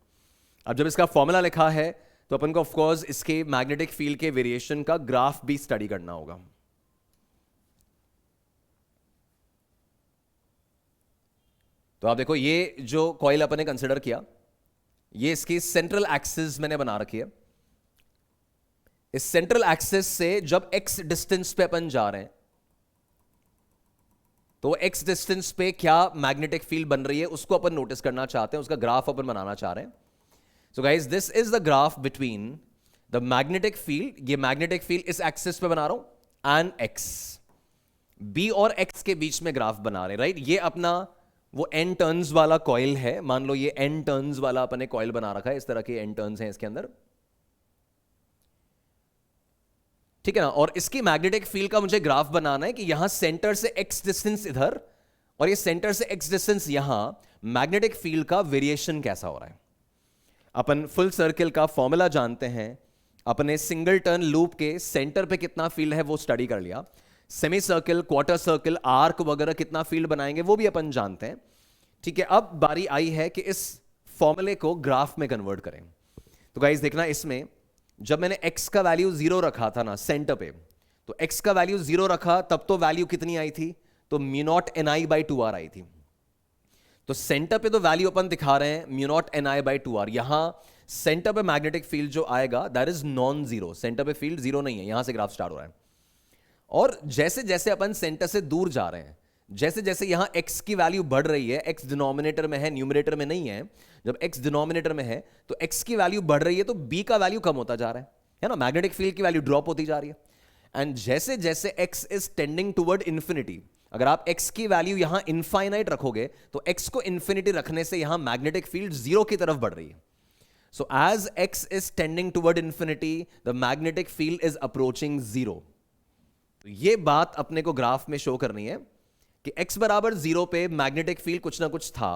अब जब इसका फॉर्मूला लिखा है तो अपन को ऑफकोर्स इसके मैग्नेटिक फील्ड के वेरिएशन का ग्राफ भी स्टडी करना होगा। तो आप देखो, ये जो कॉइल अपन ने कंसिडर किया, ये इसकी सेंट्रल एक्सिस मैंने बना रखी है। इस सेंट्रल एक्सिस से जब एक्स डिस्टेंस पे अपन जा रहे हैं, तो एक्स डिस्टेंस पे क्या मैग्नेटिक फील्ड बन रही है उसको अपन नोटिस करना चाहते हैं, उसका ग्राफ अपन बनाना चाह रहे हैं। So guys, this is the graph between the magnetic field, ये मैग्नेटिक फील्ड इस एक्सिस पे बना रहा हूं, एंड एक्स। बी और एक्स के बीच में ग्राफ बना रहे हैं, राइट। ये अपना वो n टर्न्स वाला कॉइल है। मान लो ये n टर्न्स वाला अपने कॉइल बना रखा है, इस तरह के n टर्न्स हैं इसके अंदर, ठीक है ना। और इसकी मैग्नेटिक फील्ड का मुझे ग्राफ बनाना है कि यहां सेंटर से x डिस्टेंस इधर और ये सेंटर से x डिस्टेंस यहां, मैग्नेटिक फील्ड का वेरिएशन कैसा हो रहा है। अपन फुल सर्किल का फॉर्मूला जानते हैं, अपने सिंगल टर्न लूप के सेंटर पे कितना फील्ड है वो स्टडी कर लिया। Semi circle, quarter circle, arc वगैरह कितना फील्ड बनाएंगे वो भी अपन जानते हैं, ठीक है। अब बारी आई है कि इस फॉर्मूले को ग्राफ में कन्वर्ट करें। तो गाइस देखना, इसमें जब मैंने x का वैल्यू 0 रखा था ना सेंटर पे, तो x का वैल्यू 0 रखा तब तो वैल्यू कितनी आई थी, तो mu naught n I by 2r आई थी। तो सेंटर पे तो वैल्यू अपन दिखा रहे हैं mu naught n I by 2r। यहां सेंटर पे मैग्नेटिक फील्ड जो आएगा that is non zero, centre पे फील्ड जीरो नहीं है, यहां से ग्राफ स्टार्ट हो रहा है। और जैसे जैसे अपन सेंटर से दूर जा रहे हैं, जैसे जैसे यहां x की वैल्यू बढ़ रही है, x डिनोमिनेटर में है, न्यूमरेटर में नहीं है। जब x डिनोमिनेटर में है तो x की वैल्यू बढ़ रही है, तो b का वैल्यू कम होता जा रहा है ना। मैग्नेटिक फील्ड की वैल्यू ड्रॉप होती जा रही है। एंड जैसे जैसे x is tending toward infinity, अगर आप x की वैल्यू यहां इनफाइनाइट रखोगे तो x को इंफिनिटी रखने से यहां मैग्नेटिक फील्ड जीरो की तरफ बढ़ रही है। So as x is tending toward infinity, the magnetic field is approaching zero. तो ये बात अपने को ग्राफ में शो करनी है कि x बराबर जीरो पे मैग्नेटिक फील्ड कुछ ना कुछ था,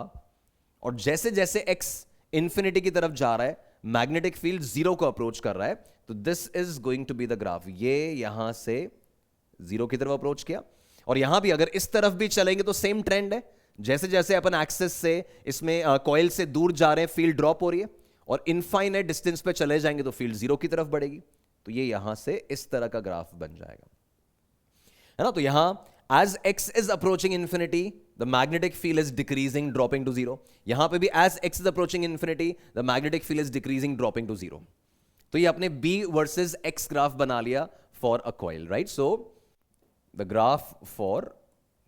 और जैसे जैसे x इंफिनिटी की तरफ जा रहा है मैग्नेटिक फील्ड जीरो को अप्रोच कर रहा है। तो this is going to be the graph. ये यहां से जीरो की तरफ अप्रोच किया, और यहां भी अगर इस तरफ भी चलेंगे तो सेम ट्रेंड है। जैसे जैसे अपन एक्सेस से इसमें कॉइल से दूर जा रहे हैं फील्ड ड्रॉप हो रही है, और इनफाइनाइट डिस्टेंस पे चले जाएंगे तो फील्ड जीरो की तरफ बढ़ेगी। तो ये यहां से इस तरह का ग्राफ बन जाएगा, है ना। तो यहां as x is approaching infinity, the magnetic field is decreasing, dropping to zero. यहां पे भी as x is approaching infinity, the magnetic field is decreasing, dropping to zero. तो ये अपने b versus x ग्राफ बना लिया for a coil, right? So the graph for,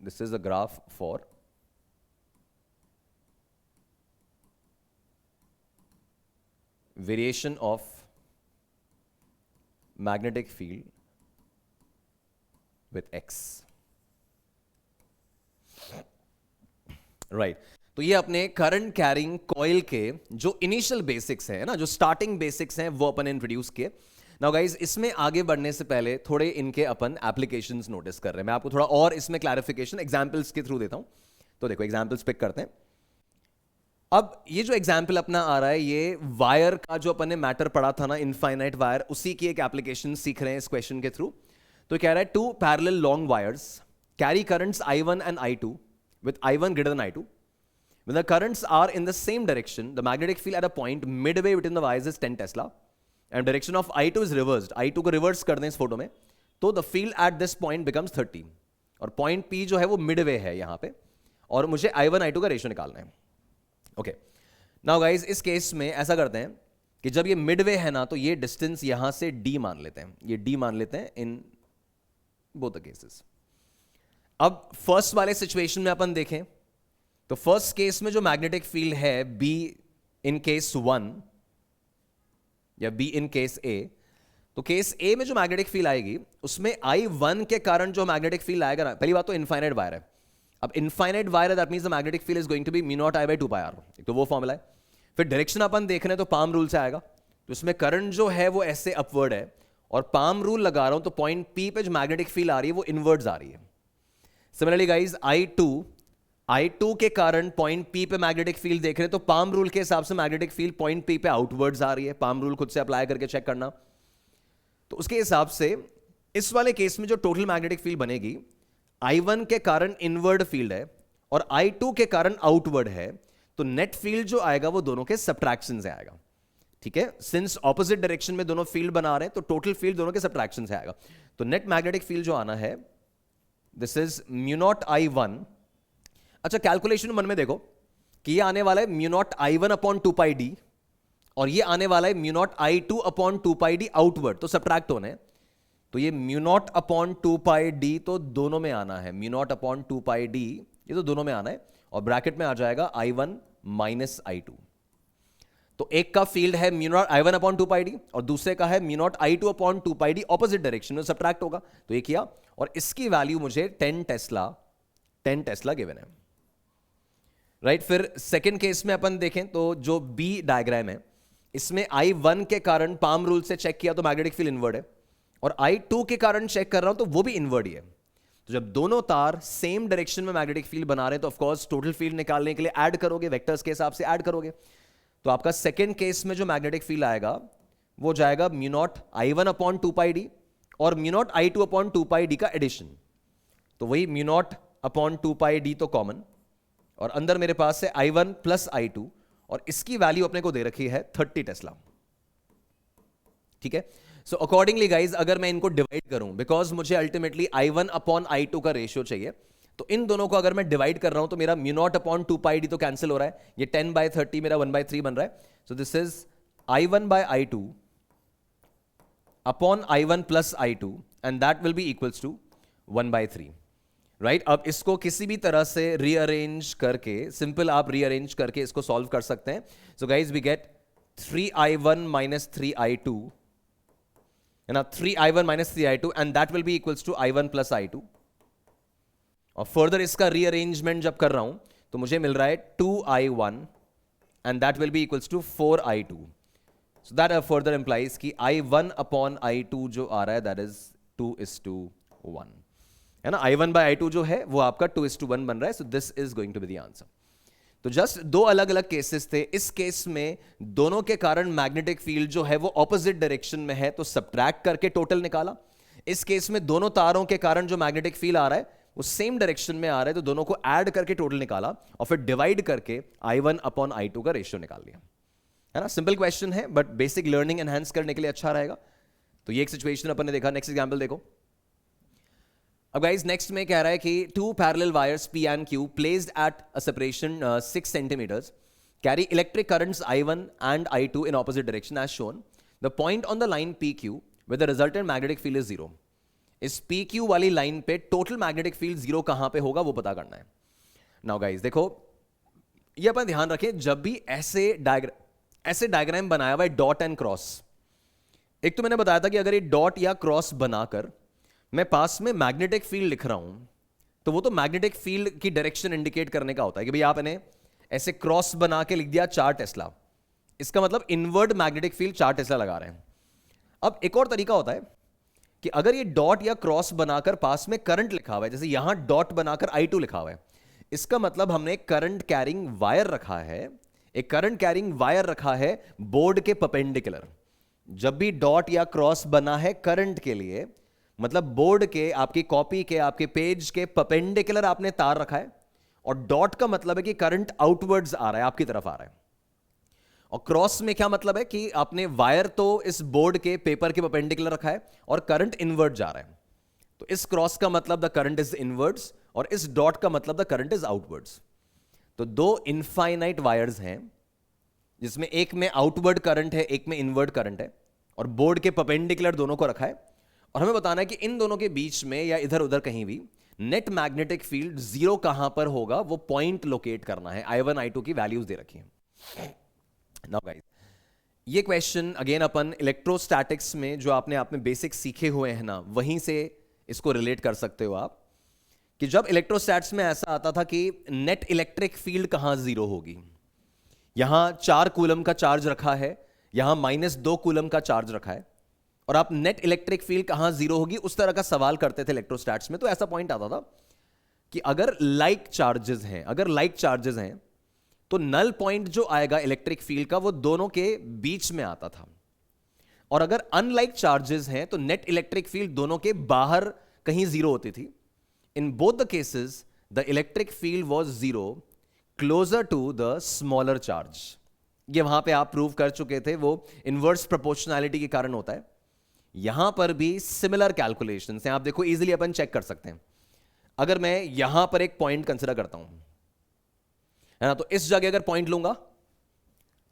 this is the graph for variation of magnetic field with x. Right, तो ये अपने current carrying coil के जो इनिशियल बेसिक्स है ना, जो स्टार्टिंग बेसिक्स हैं, वो अपन इंट्रोड्यूस किए। नाउ गाइज, इसमें आगे बढ़ने से पहले थोड़े इनके अपन एप्लीकेशंस नोटिस कर रहे हैं। मैं आपको थोड़ा और इसमें क्लैरिफिकेशन एग्जांपल्स के थ्रू देता हूं। तो देखो एग्जांपल्स पिक करते हैं। अब ये जो एग्जाम्पल अपना आ रहा है, ये वायर का जो अपन ने मैटर पढ़ा था ना, इनफाइनाइट वायर, उसी की एक एप्लीकेशन सीख रहे हैं इस क्वेश्चन के थ्रू। तो कह रहा है two parallel long wires carry currents I1 and I2 with I1 greater than I2. When the currents are in the same direction, the magnetic field at a point midway between the wires is 10 Tesla, and direction of I2 is reversed. I2 को reverse कर दें इस photo में, तो the field at this point becomes 30. और point P जो है वो मिडवे है यहां पे, और मुझे I1 I2 का रेशियो निकालना है। ओके, नाउ गाइज, इस केस में ऐसा करते हैं कि जब ये मिडवे है ना, तो ये डिस्टेंस यहां से D मान लेते हैं, ये D मान लेते हैं इन बोथ द केसेस। अब फर्स्ट वाले सिचुएशन में अपन देखें तो फर्स्ट केस में जो मैग्नेटिक फील्ड है B इन केस 1 या B इन केस A, तो केस A में जो मैग्नेटिक फील्ड आएगी उसमें I1 के कारण जो मैग्नेटिक फील्ड आएगा ना, पहली बात तो इनफाइनाइट वायर है। अब इनफाइनाइट वायर है, that means the magnetic field is going to be mu naught I by 2 pi r, तो वो फॉर्मूला है। फिर डायरेक्शन अपन देख रहे हैं तो पाम रूल से आएगा, तो इसमें करंट जो है वो ऐसे अपवर्ड है, और पाम रूल लगा रहा हूं तो पॉइंट P पे जो मैग्नेटिक फील्ड आ रही है वो इनवर्ड्स आ रही है। सिमिलरली गाइज, I2 के कारण पॉइंट P पे मैग्नेटिक फील्ड देख रहे हैं, तो पाम रूल के हिसाब से मैग्नेटिक फील्ड पॉइंट P पे आउटवर्ड्स आ रही है। पाम रूल खुद से अप्लाई करके चेक करना। तो उसके हिसाब से इस वाले केस में जो टोटल मैग्नेटिक फील्ड बनेगी, I1 के कारण इनवर्ड फील्ड है और I2 के कारण आउटवर्ड है, तो नेट फील्ड जो आएगा वो दोनों के सब्ट्रैक्शन से आएगा। ठीक है, सिंस ऑपोजिट डायरेक्शन में दोनों फील्ड बना रहे हैं, तो टोटल फील्ड दोनों के सब्ट्रैक्शन से आएगा। तो नेट मैग्नेटिक फील्ड जो आना है, this is mu naught I1। अच्छा, कैलकुलेशन मन में देखो कि ये आने वाला है म्यू नॉट I1 अपॉन 2 पाई डी, और ये आने वाला है म्यू नॉट I2 अपॉन 2 पाई डी आउटवर्ड, तो सब्ट्रैक्ट होने। तो ये म्यू नॉट अपॉन 2 पाई डी तो दोनों में आना है, म्यू नॉट अपॉन 2 पाई डी ये तो दोनों में आना है, और ब्रैकेट में आ जाएगा I1 माइनस I2। तो एक का फील्ड है म्यू नॉट I1 अपॉन 2 पाई डी और दूसरे का है म्यू नॉट I2 अपॉन 2 पाई डी, ऑपोजिट डायरेक्शन में सब्ट्रैक्ट होगा। तो ये किया, और इसकी वैल्यू मुझे 10 टेस्ला गिवन है। राइट, फिर सेकेंड केस में अपन देखें तो जो B डायग्राम है, इसमें I1 के कारण पाम रूल से चेक किया तो मैग्नेटिक फील्ड इनवर्ड है, और I2 के कारण चेक कर रहा हूं तो वो भी इनवर्ड ही है। तो जब दोनों तार सेम डायरेक्शन में मैग्नेटिक फील्ड बना रहे हैं, तो ऑफ कोर्स टोटल फील्ड निकालने के लिए ऐड करोगे, वेक्टर्स के हिसाब से ऐड करोगे। तो आपका सेकेंड केस में जो मैग्नेटिक फील्ड आएगा वो जाएगा म्यू नॉट I1 अपॉन 2 पाई डी और म्यू नॉट I2 अपॉन 2 पाई डी का एडिशन, तो वही म्यू नॉट अपॉन 2 पाई डी तो कॉमन, और अंदर मेरे पास है I1 प्लस I2, और इसकी वैल्यू अपने को दे रखी है 30 टेस्ला। ठीक है, सो अकॉर्डिंगली गाइज, अगर मैं इनको डिवाइड करूं, बिकॉज मुझे अल्टीमेटली I1 अपॉन I2 का रेशियो चाहिए, तो इन दोनों को अगर मैं डिवाइड कर रहा हूं तो मेरा म्यू नॉट अपॉन 2 पाई डी तो कैंसिल हो रहा है, ये 10 बाय 30 मेरा 1 बाय 3 बन रहा है। So this is I1 by I2 upon I1 plus I2, and that will be equals to 1 by 3। Right, अब इसको किसी भी तरह से रीअरेंज करके, सिंपल आप रीअरेंज करके इसको सॉल्व कर सकते हैं। So guys, we get 3I1 minus 3I2, है ना, 3I1 minus 3I2, and that will be equals to I1 plus I2। और फर्दर इसका रीअरेंजमेंट जब कर रहा हूं तो मुझे मिल रहा है 2I1 and that will be equals to 4I2। So that further implies कि I1 अपॉन I2 जो आ रहा है दैट इज 2:1, है ना। I1 बाय I2 जो है वो आपका 2:1 बन रहा है। So this is going to be the answer. तो जस्ट दो अलग अलग केसेस थे। इस केस में दोनों के कारण मैग्नेटिक फील्ड जो है वो ऑपोजिट डायरेक्शन में है, तो सब्ट्रैक्ट करके टोटल निकाला। इस केस में दोनों तारों के कारण जो मैग्नेटिक फील्ड आ रहा है वो सेम डायरेक्शन में आ रहा है, तो दोनों को ऐड करके टोटल निकाला और फिर डिवाइड करके I1 अपॉन I2 का रेशियो निकाल लिया, है ना। सिंपल क्वेश्चन है बट बेसिक लर्निंग एनहांस करने के लिए अच्छा रहेगा। तो ये एक सिचुएशन अपन ने देखा। नेक्स्ट एग्जांपल देखो। अब गाइस नेक्स्ट में कह रहा है कि two parallel wires P and Q placed at a separation 6 centimeters carry electric currents I1 and I2 in opposite direction as shown. The point on the line PQ where the resultant magnetic field is 0. इस PQ वाली line पे total magnetic field 0 कहां पे होगा वो पता करना है। नाउ गाइस देखो, ये अपन ध्यान रखें, जब भी ऐसे ऐसे डायग्राम बनाया हुआ है डॉट एंड क्रॉस। एक तो मैंने बताया था कि अगर ये डॉट या क्रॉस बनाकर मैं पास में मैग्नेटिक फील्ड लिख रहा हूं, तो वो तो मैग्नेटिक फील्ड की डायरेक्शन इंडिकेट करने का होता है कि भाई आपने ऐसे क्रॉस बना के लिख दिया 4 टेस्ला, इसका मतलब इनवर्ड मैग्नेटिक फील्ड 4 टेस्ला लगा रहे हैं। अब एक और तरीका होता है कि अगर ये डॉट या क्रॉस बनाकर पास में करंट लिखा हुआ है, जैसे यहां डॉट बनाकर I2 लिखा हुआ है, इसका मतलब हमने करंट कैरिंग वायर रखा है, एक करंट कैरिंग वायर रखा है बोर्ड के परपेंडिकुलर। जब भी डॉट या क्रॉस बना है करंट के लिए, मतलब बोर्ड के, आपकी कॉपी के, आपके पेज के परपेंडिकुलर आपने तार रखा है, और डॉट का मतलब है कि करंट आउटवर्ड्स आ रहा है, आपकी तरफ आ रहा है। और क्रॉस में क्या मतलब है कि आपने वायर तो इस बोर्ड के पेपर के परपेंडिकुलर रखा है और करंट इनवर्ड जा रहा है। तो इस क्रॉस का मतलब द करंट इज इनवर्ड्स और इस डॉट का मतलब द करंट इज आउटवर्ड्स। तो दो इनफाइनाइट वायर्स हैं जिसमें एक में आउटवर्ड करंट है, एक में इनवर्ड करंट है, और बोर्ड के परपेंडिकुलर दोनों को रखा है, और हमें बताना है कि इन दोनों के बीच में या इधर उधर कहीं भी नेट मैग्नेटिक फील्ड जीरो कहां पर होगा, वो पॉइंट लोकेट करना है। I1 I2 की वैल्यूज दे रखी है। नाउ गाइस, ये क्वेश्चन अगेन अपन इलेक्ट्रोस्टैटिक्स में जो आपने बेसिक सीखे हुए हैं ना, वहीं से इसको रिलेट कर सकते हो आप, कि जब इलेक्ट्रोस्टैट्स में ऐसा आता था कि नेट इलेक्ट्रिक फील्ड कहां जीरो होगी। यहां 4 कूलम का चार्ज रखा है, यहां -2 कूलम का चार्ज रखा है, और आप नेट इलेक्ट्रिक फील्ड कहां जीरो होगी उस तरह का सवाल करते थे इलेक्ट्रोस्टैट्स में। तो ऐसा पॉइंट आता था कि अगर लाइक चार्जेस हैं, तो नल पॉइंट जो आएगा इलेक्ट्रिक फील्ड का वो दोनों के बीच में आता था, और अगर अनलाइक चार्जेस हैं तो नेट इलेक्ट्रिक फील्ड दोनों के बाहर कहीं जीरो होती थी। In both the cases the electric field was zero closer to the smaller charge. ये वहां पे आप प्रूव कर चुके थे, वो इनवर्स प्रोपोर्शनैलिटी के कारण होता है। यहां पर भी सिमिलर कैलकुलेशंस हैं, आप देखो इजीली अपन चेक कर सकते हैं। अगर मैं यहां पर एक पॉइंट कंसिडर करता हूं, है ना, तो इस जगह अगर पॉइंट लूंगा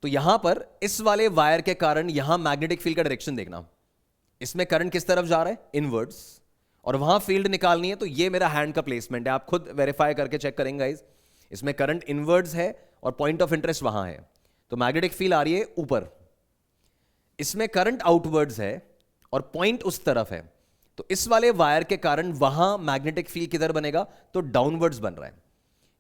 तो यहां पर इस वाले वायर के कारण यहां मैग्नेटिक फील्ड का डायरेक्शन देखना, इसमें करंट किस तरफ जा रहा है, इनवर्ड्स, और वहां फील्ड निकालनी है। तो ये मेरा हैंड का प्लेसमेंट है, आप खुद वेरीफाई करके चेक करेंगे गाइस। इसमें करंट इनवर्ड्स है और पॉइंट ऑफ इंटरेस्ट वहां है, तो मैग्नेटिक फील्ड आ रही है ऊपर। इसमें करंट आउटवर्ड्स है और पॉइंट उस तरफ है, तो इस वाले वायर के कारण वहां मैग्नेटिक फील्ड किधर बनेगा, तो डाउनवर्ड्स बन रहा है।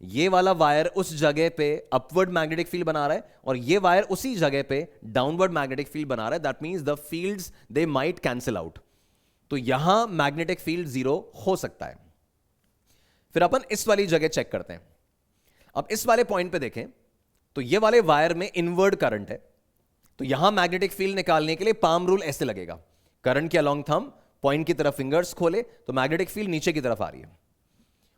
ये वाला वायर उस जगह पे अपवर्ड मैग्नेटिक फील्ड बना रहा है और ये वायर उसी जगह पे डाउनवर्ड मैग्नेटिक फील्ड बना रहा है। That means the fields they might cancel out, तो यहां मैग्नेटिक फील्ड जीरो हो सकता है। फिर अपन इस वाली जगह चेक करते हैं। अब इस वाले पॉइंट पे देखें तो ये वाले वायर में इनवर्ड करंट है, तो यहां मैग्नेटिक फील्ड निकालने के लिए पाम रूल ऐसे लगेगा, करंट के अलोंग थंब, पॉइंट की तरफ फिंगर्स खोले तो मैग्नेटिक फील्ड नीचे की तरफ आ रही है।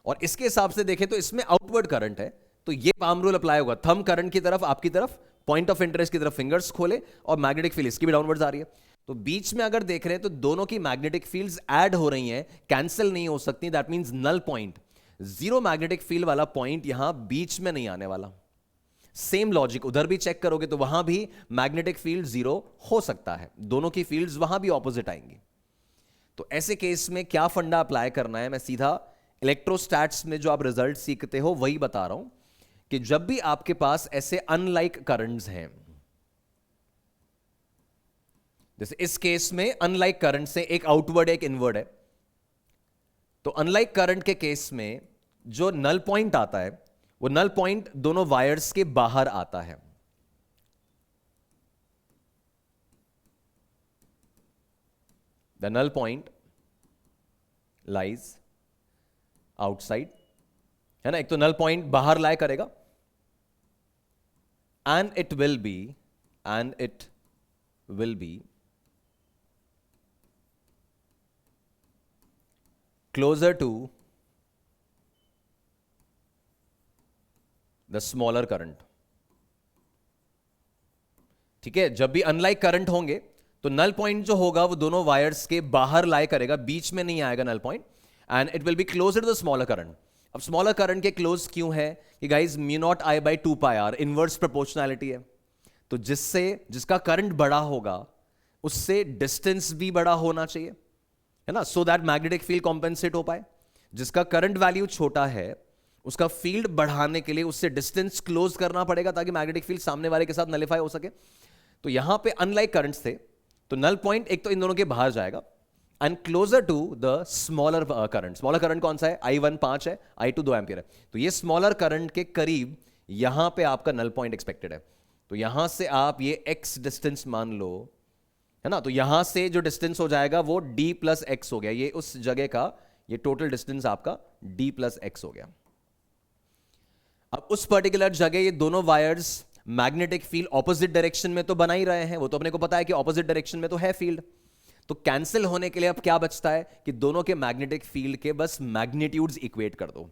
और इसके हिसाब से देखें तो इसमें आउटवर्ड करंट है, तो ये पाम रूल अप्लाई होगा, थंब करंट की तरफ, आपकी तरफ, पॉइंट ऑफ इंटरेस्ट की तरफ फिंगर्स खोले, और मैग्नेटिक फील्ड इसकी भी डाउनवर्ड्स आ रही है। तो बीच में अगर देख रहे हैं तो दोनों की मैग्नेटिक फील्ड्स ऐड हो रही हैं, कैंसिल नहीं हो सकती। That means null point, zero magnetic field वाला पॉइंट यहां बीच में नहीं आने वाला। सेम लॉजिक उधर भी चेक करोगे तो वहां भी मैग्नेटिक फील्ड जीरो हो सकता है, दोनों की फील्ड्स वहां भी ऑपोजिट आएंगी। तो ऐसे केस में क्या फंडा अप्लाई करना है, मैं सीधा इलेक्ट्रोस्टैट्स में जो आप रिजल्ट सीखते हो वही बता रहा हूं, कि जब भी आपके पास ऐसे अनलाइक करंट्स हैं, जैसे इस केस में अनलाइक करंट से एक आउटवर्ड एक इनवर्ड है, तो अनलाइक करंट के केस में जो नल पॉइंट आता है वो नल पॉइंट दोनों वायर्स के बाहर आता है। The null point lies outside, है ना, एक तो नल पॉइंट बाहर लाए करेगा, and it will be closer to the smaller current. ठीक है, जब भी अनलाइक करंट होंगे तो नल पॉइंट जो होगा वो दोनों वायर्स के बाहर लाए करेगा, बीच में नहीं आएगा null point, and it will be closer to the smaller current. अब स्मॉलर करंट के क्लोज क्यों है कि गाइज μ0I/2πr इनवर्स प्रोपोर्शनैलिटी है, तो जिसका करंट बड़ा होगा उससे डिस्टेंस भी बड़ा होना चाहिए, है ना, so that magnetic field compensate हो पाए। जिसका करंट वैल्यू छोटा है उसका फील्ड बढ़ाने के लिए उससे डिस्टेंस क्लोज करना पड़ेगा ताकि मैग्नेटिक फील्ड सामने वाले के साथ नलिफाई हो सके। तो यहां पे अनलाइक करंट्स थे, तो नल पॉइंट एक तो इन दोनों के बाहर जाएगा and closer to the smaller current. Smaller current कौन सा है? I1 5 है, I2 2 एम्पियर है। तो ये स्मॉलर करंट के करीब यहां पे आपका नल पॉइंट एक्सपेक्टेड है। तो यहां से आप ये x डिस्टेंस मान लो, है ना। तो यहां से जो डिस्टेंस हो जाएगा वो d प्लस एक्स हो गया। ये उस जगह का ये टोटल डिस्टेंस आपका d प्लस एक्स हो गया। अब उस पर्टिकुलर जगह ये दोनों wires magnetic field opposite direction में तो बना ही रहे हैं, वो तो अपने को पता है कि ऑपोजिट डायरेक्शन में तो है फील्ड। तो कैंसिल होने के लिए अब क्या बचता है कि दोनों के मैग्नेटिक फील्ड के बस मैग्नीट्यूड्स इक्वेट कर दो।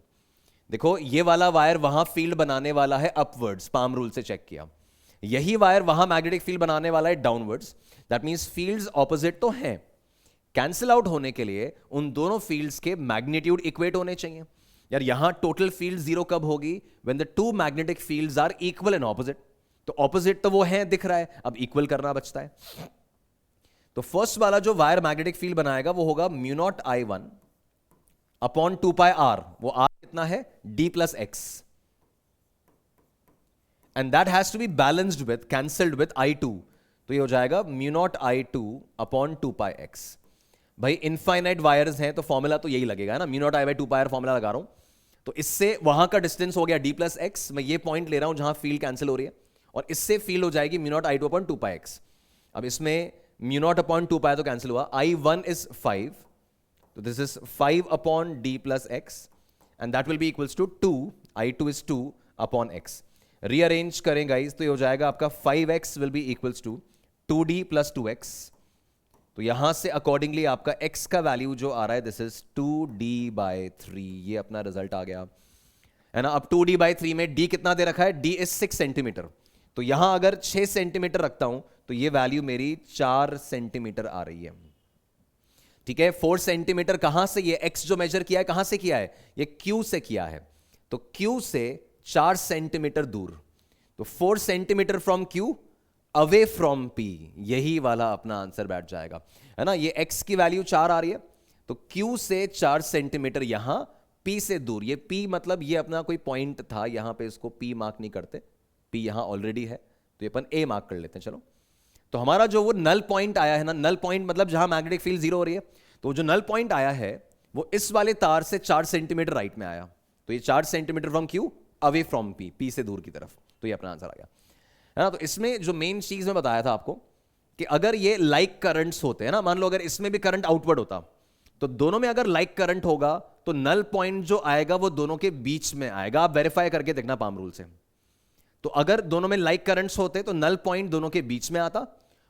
देखो ये वाला वायर वहां फील्ड बनाने वाला है अपवर्ड्स, पाम रूल से चेक किया। यही वायर वहां मैग्नेटिक फील्ड बनाने वाला है downwards. That means fields opposite तो हैं। कैंसिल आउट होने के लिए उन दोनों फील्ड्स के मैग्नीट्यूड इक्वेट होने चाहिए। यार यहां टोटल फील्ड जीरो कब होगी? When the two magnetic fields are equal and opposite. तो ऑपोजिट तो वो है, दिख रहा है, अब इक्वल करना बचता है। तो फर्स्ट वाला जो वायर मैग्नेटिक फील्ड बनाएगा वो होगा mu naught I1 upon 2 pi r। वो r कितना है? d plus x, and that has to be balanced with, cancelled with I2। तो ये हो जाएगा mu naught I2 upon 2 pi x। भाई इनफाइनाइट वायर्स हैं तो फॉर्मूला तो यही लगेगा, है ना। Mu naught I by 2 pi r formula लगा रहा हूं, तो इससे वहां का डिस्टेंस हो गया d प्लस एक्स। मैं ये पॉइंट ले रहा हूं जहां फील्ड कैंसिल हो रही है, और इससे फील्ड हो जाएगी mu naught I2 upon 2 pi x। अब इसमें म्यू नॉट अपॉन 2 पाई तो कैंसिल हुआ। I1 इज 5, तो this is 5 upon d plus x, and that will be equals to 2। I2 is 2 upon x। Rearrange करें गाइस तो ये हो जाएगा आपका 5x will be equals to 2d plus 2x। तो यहां से अकॉर्डिंगली आपका x का वैल्यू जो आ रहा है दिस इज 2d बाई 3। ये अपना रिजल्ट आ गया, है ना। अब 2d बाई 3 में d कितना दे रखा है? d is 6 centimetre. तो यहां अगर 6 सेंटीमीटर रखता हूं तो ये वैल्यू मेरी 4 सेंटीमीटर आ रही है। ठीक है, 4 सेंटीमीटर कहां से? ये x जो मेजर किया है कहां से किया है? ये q से किया है। तो q से 4 सेंटीमीटर दूर, तो 4 centimetre from q away from p। यही वाला अपना आंसर बैठ जाएगा, है ना। ये x की वैल्यू 4 आ रही है, तो q से 4 सेंटीमीटर यहां p से दूर। ये p मतलब ये अपना कोई पॉइंट था, यहां पे इसको p मार्क नहीं करते, p यहां ऑलरेडी है, तो ये अपन a मार्क कर लेते हैं। चलो, तो हमारा जो वो नल पॉइंट आया है ना, नल पॉइंट मतलब जहां मैग्नेटिक फील्ड जीरो हो रही है, तो जो नल पॉइंट आया है वो इस वाले तार से 4 सेंटीमीटर राइट में आया। तो ये 4 centimetre from q away from p से दूर की तरफ। तो ये अपना आंसर आ गया, है ना। तो इसमें जो मेन चीज मैं बताया था आपको कि अगर ये लाइक करंट्स होते हैं ना, मान लो अगर इसमें भी करंट आउटवर्ड होता, तो दोनों में अगर लाइक करंट होगा तो नल पॉइंट जो आएगा वो दोनों के बीच में आएगा। आप वेरीफाई करके देखना पाम रूल से। तो अगर दोनों में लाइक करंट्स होते तो नल पॉइंट दोनों के बीच में आता,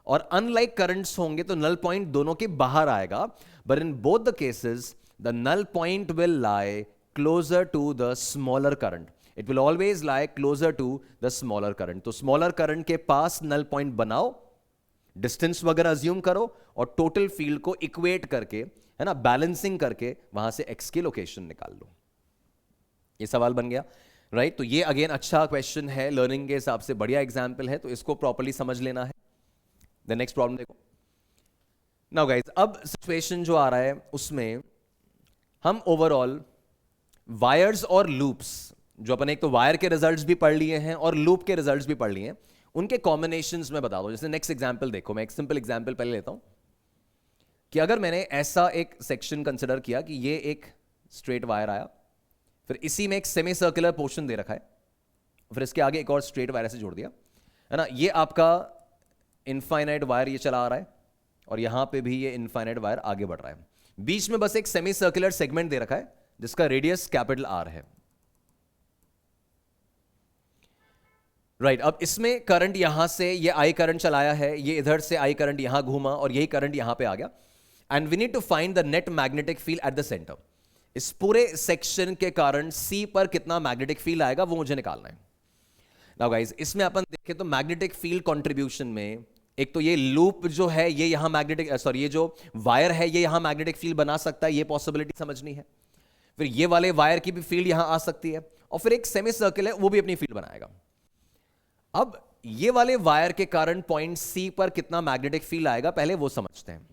और अनलाइक करंट्स होंगे तो नल पॉइंट दोनों के बाहर आएगा। But in both the cases the null point will lie closer to the smaller current. It will always lie closer to the smaller current. तो स्मॉलर करंट के पास नल पॉइंट बनाओ, डिस्टेंस वगैरह assume करो, और टोटल फील्ड को equate करके, है ना, बैलेंसिंग करके वहां से x की लोकेशन निकाल लो। ये सवाल बन गया, राइट। तो ये अगेन अच्छा क्वेश्चन है, लर्निंग के हिसाब से बढ़िया एग्जाम्पल है, तो इसको प्रॉपर्ली समझ लेना है। द नेक्स्ट प्रॉब्लम देखो। नाउ गाइस, अब सिचुएशन जो आ रहा है उसमें हम ओवरऑल वायर्स और लूप्स, जो अपन एक तो वायर के रिजल्ट्स भी पढ़ लिए हैं और लूप के रिजल्ट्स भी पढ़ लिए हैं, उनके कॉम्बिनेशंस में बता दो। जैसे नेक्स्ट एग्जांपल देखो, मैं एक सिंपल एग्जांपल पहले लेता हूं कि अगर मैंने ऐसा एक सेक्शन कंसिडर किया कि ये एक स्ट्रेट वायर आया, फिर इसी में एक सेमी सर्कुलर पोर्शन दे रखा है, फिर इसके आगे एक और स्ट्रेट वायर से जोड़ दिया, है ना। ये आपका इनफाइनाइट वायर ये चला आ रहा है, और यहां पे भी ये इनफाइनाइट वायर आगे बढ़ रहा है। बीच में बस एक सेमी सर्कुलर सेगमेंट दे रखा है जिसका रेडियस कैपिटल R है, राइट। अब इसमें करंट यहां से ये I करंट चलाया है, ये इधर से I करंट यहां घूमा, और यही करंट यहां पे आ गया। And we need to find the net magnetic field at the centre. इस पूरे सेक्शन के कारण C पर कितना मैग्नेटिक फील्ड आएगा वो मुझे निकालना है। नाउ गाइस, इसमें अपन देखें तो मैग्नेटिक फील्ड कंट्रीब्यूशन में एक तो ये लूप जो है ये यहां मैग्नेटिक, सॉरी ये जो वायर है ये यहां मैग्नेटिक फील्ड बना सकता है, ये पॉसिबिलिटी समझनी है। फिर ये वाले वायर की भी फील्ड यहां आ सकती है, और फिर एक सेमी सर्कल है वो भी अपनी फील्ड बनाएगा। अब ये वाले वायर के कारण पॉइंट C पर कितना मैग्नेटिक फील्ड आएगा पहले वो समझते हैं।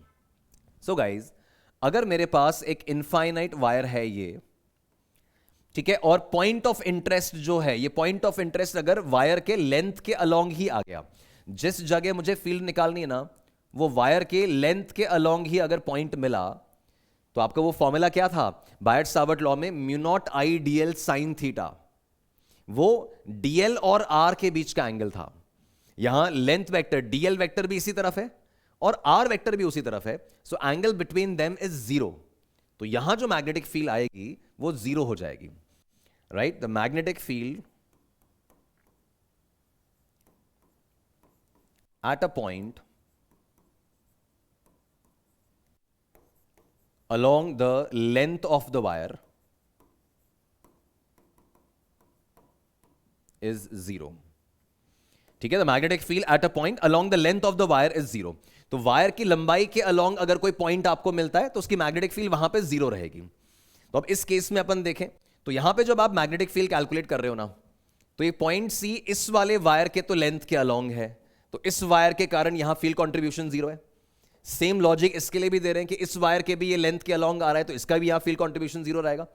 सो गाइस, अगर मेरे पास एक इनफाइनाइट वायर है ये, ठीक है, और पॉइंट ऑफ इंटरेस्ट जो है, ये पॉइंट ऑफ इंटरेस्ट अगर वायर के लेंथ के अलोंग ही आ गया, जिस जगह मुझे फील्ड निकालनी है ना, वो वायर के लेंथ के अलोंग ही अगर पॉइंट मिला, तो आपका वो फॉर्मूला क्या था बायट सावर्ट लॉ में, mu not I DL sine theta, वो डीएल और आर के बीच का एंगल था। यहां लेंथ वेक्टर डीएल वेक्टर भी इसी तरफ है और आर वेक्टर भी उसी तरफ है, so angle between them is zero. तो यहां जो मैग्नेटिक फील्ड आएगी वो जीरो हो जाएगी, right. The magnetic field at a point along the length of the wire is zero। ठीक है, the magnetic field at a point along the length of the wire is zero। तो wire की लंबाई के along अगर कोई point आपको मिलता है तो उसकी मैग्नेटिक फील्ड वहां पे जीरो रहेगी। तो अब इस केस में अपन देखें तो यहां पे जब आप मैग्नेटिक फील्ड कैलकुलेट कर रहे हो ना, तो ये पॉइंट सी इस वाले वायर के तो लेंथ के along है, तो इस वायर के कारण यहां फील्ड कंट्रीब्यूशन जीरो है। सेम लॉजिक इसके लिए भी दे रहे हैं कि इस वायर के भी ये लेंथ के अलोंग आ रहा है, तो इसका भी यहां फील्ड कंट्रीब्यूशन जीरो रहेगा।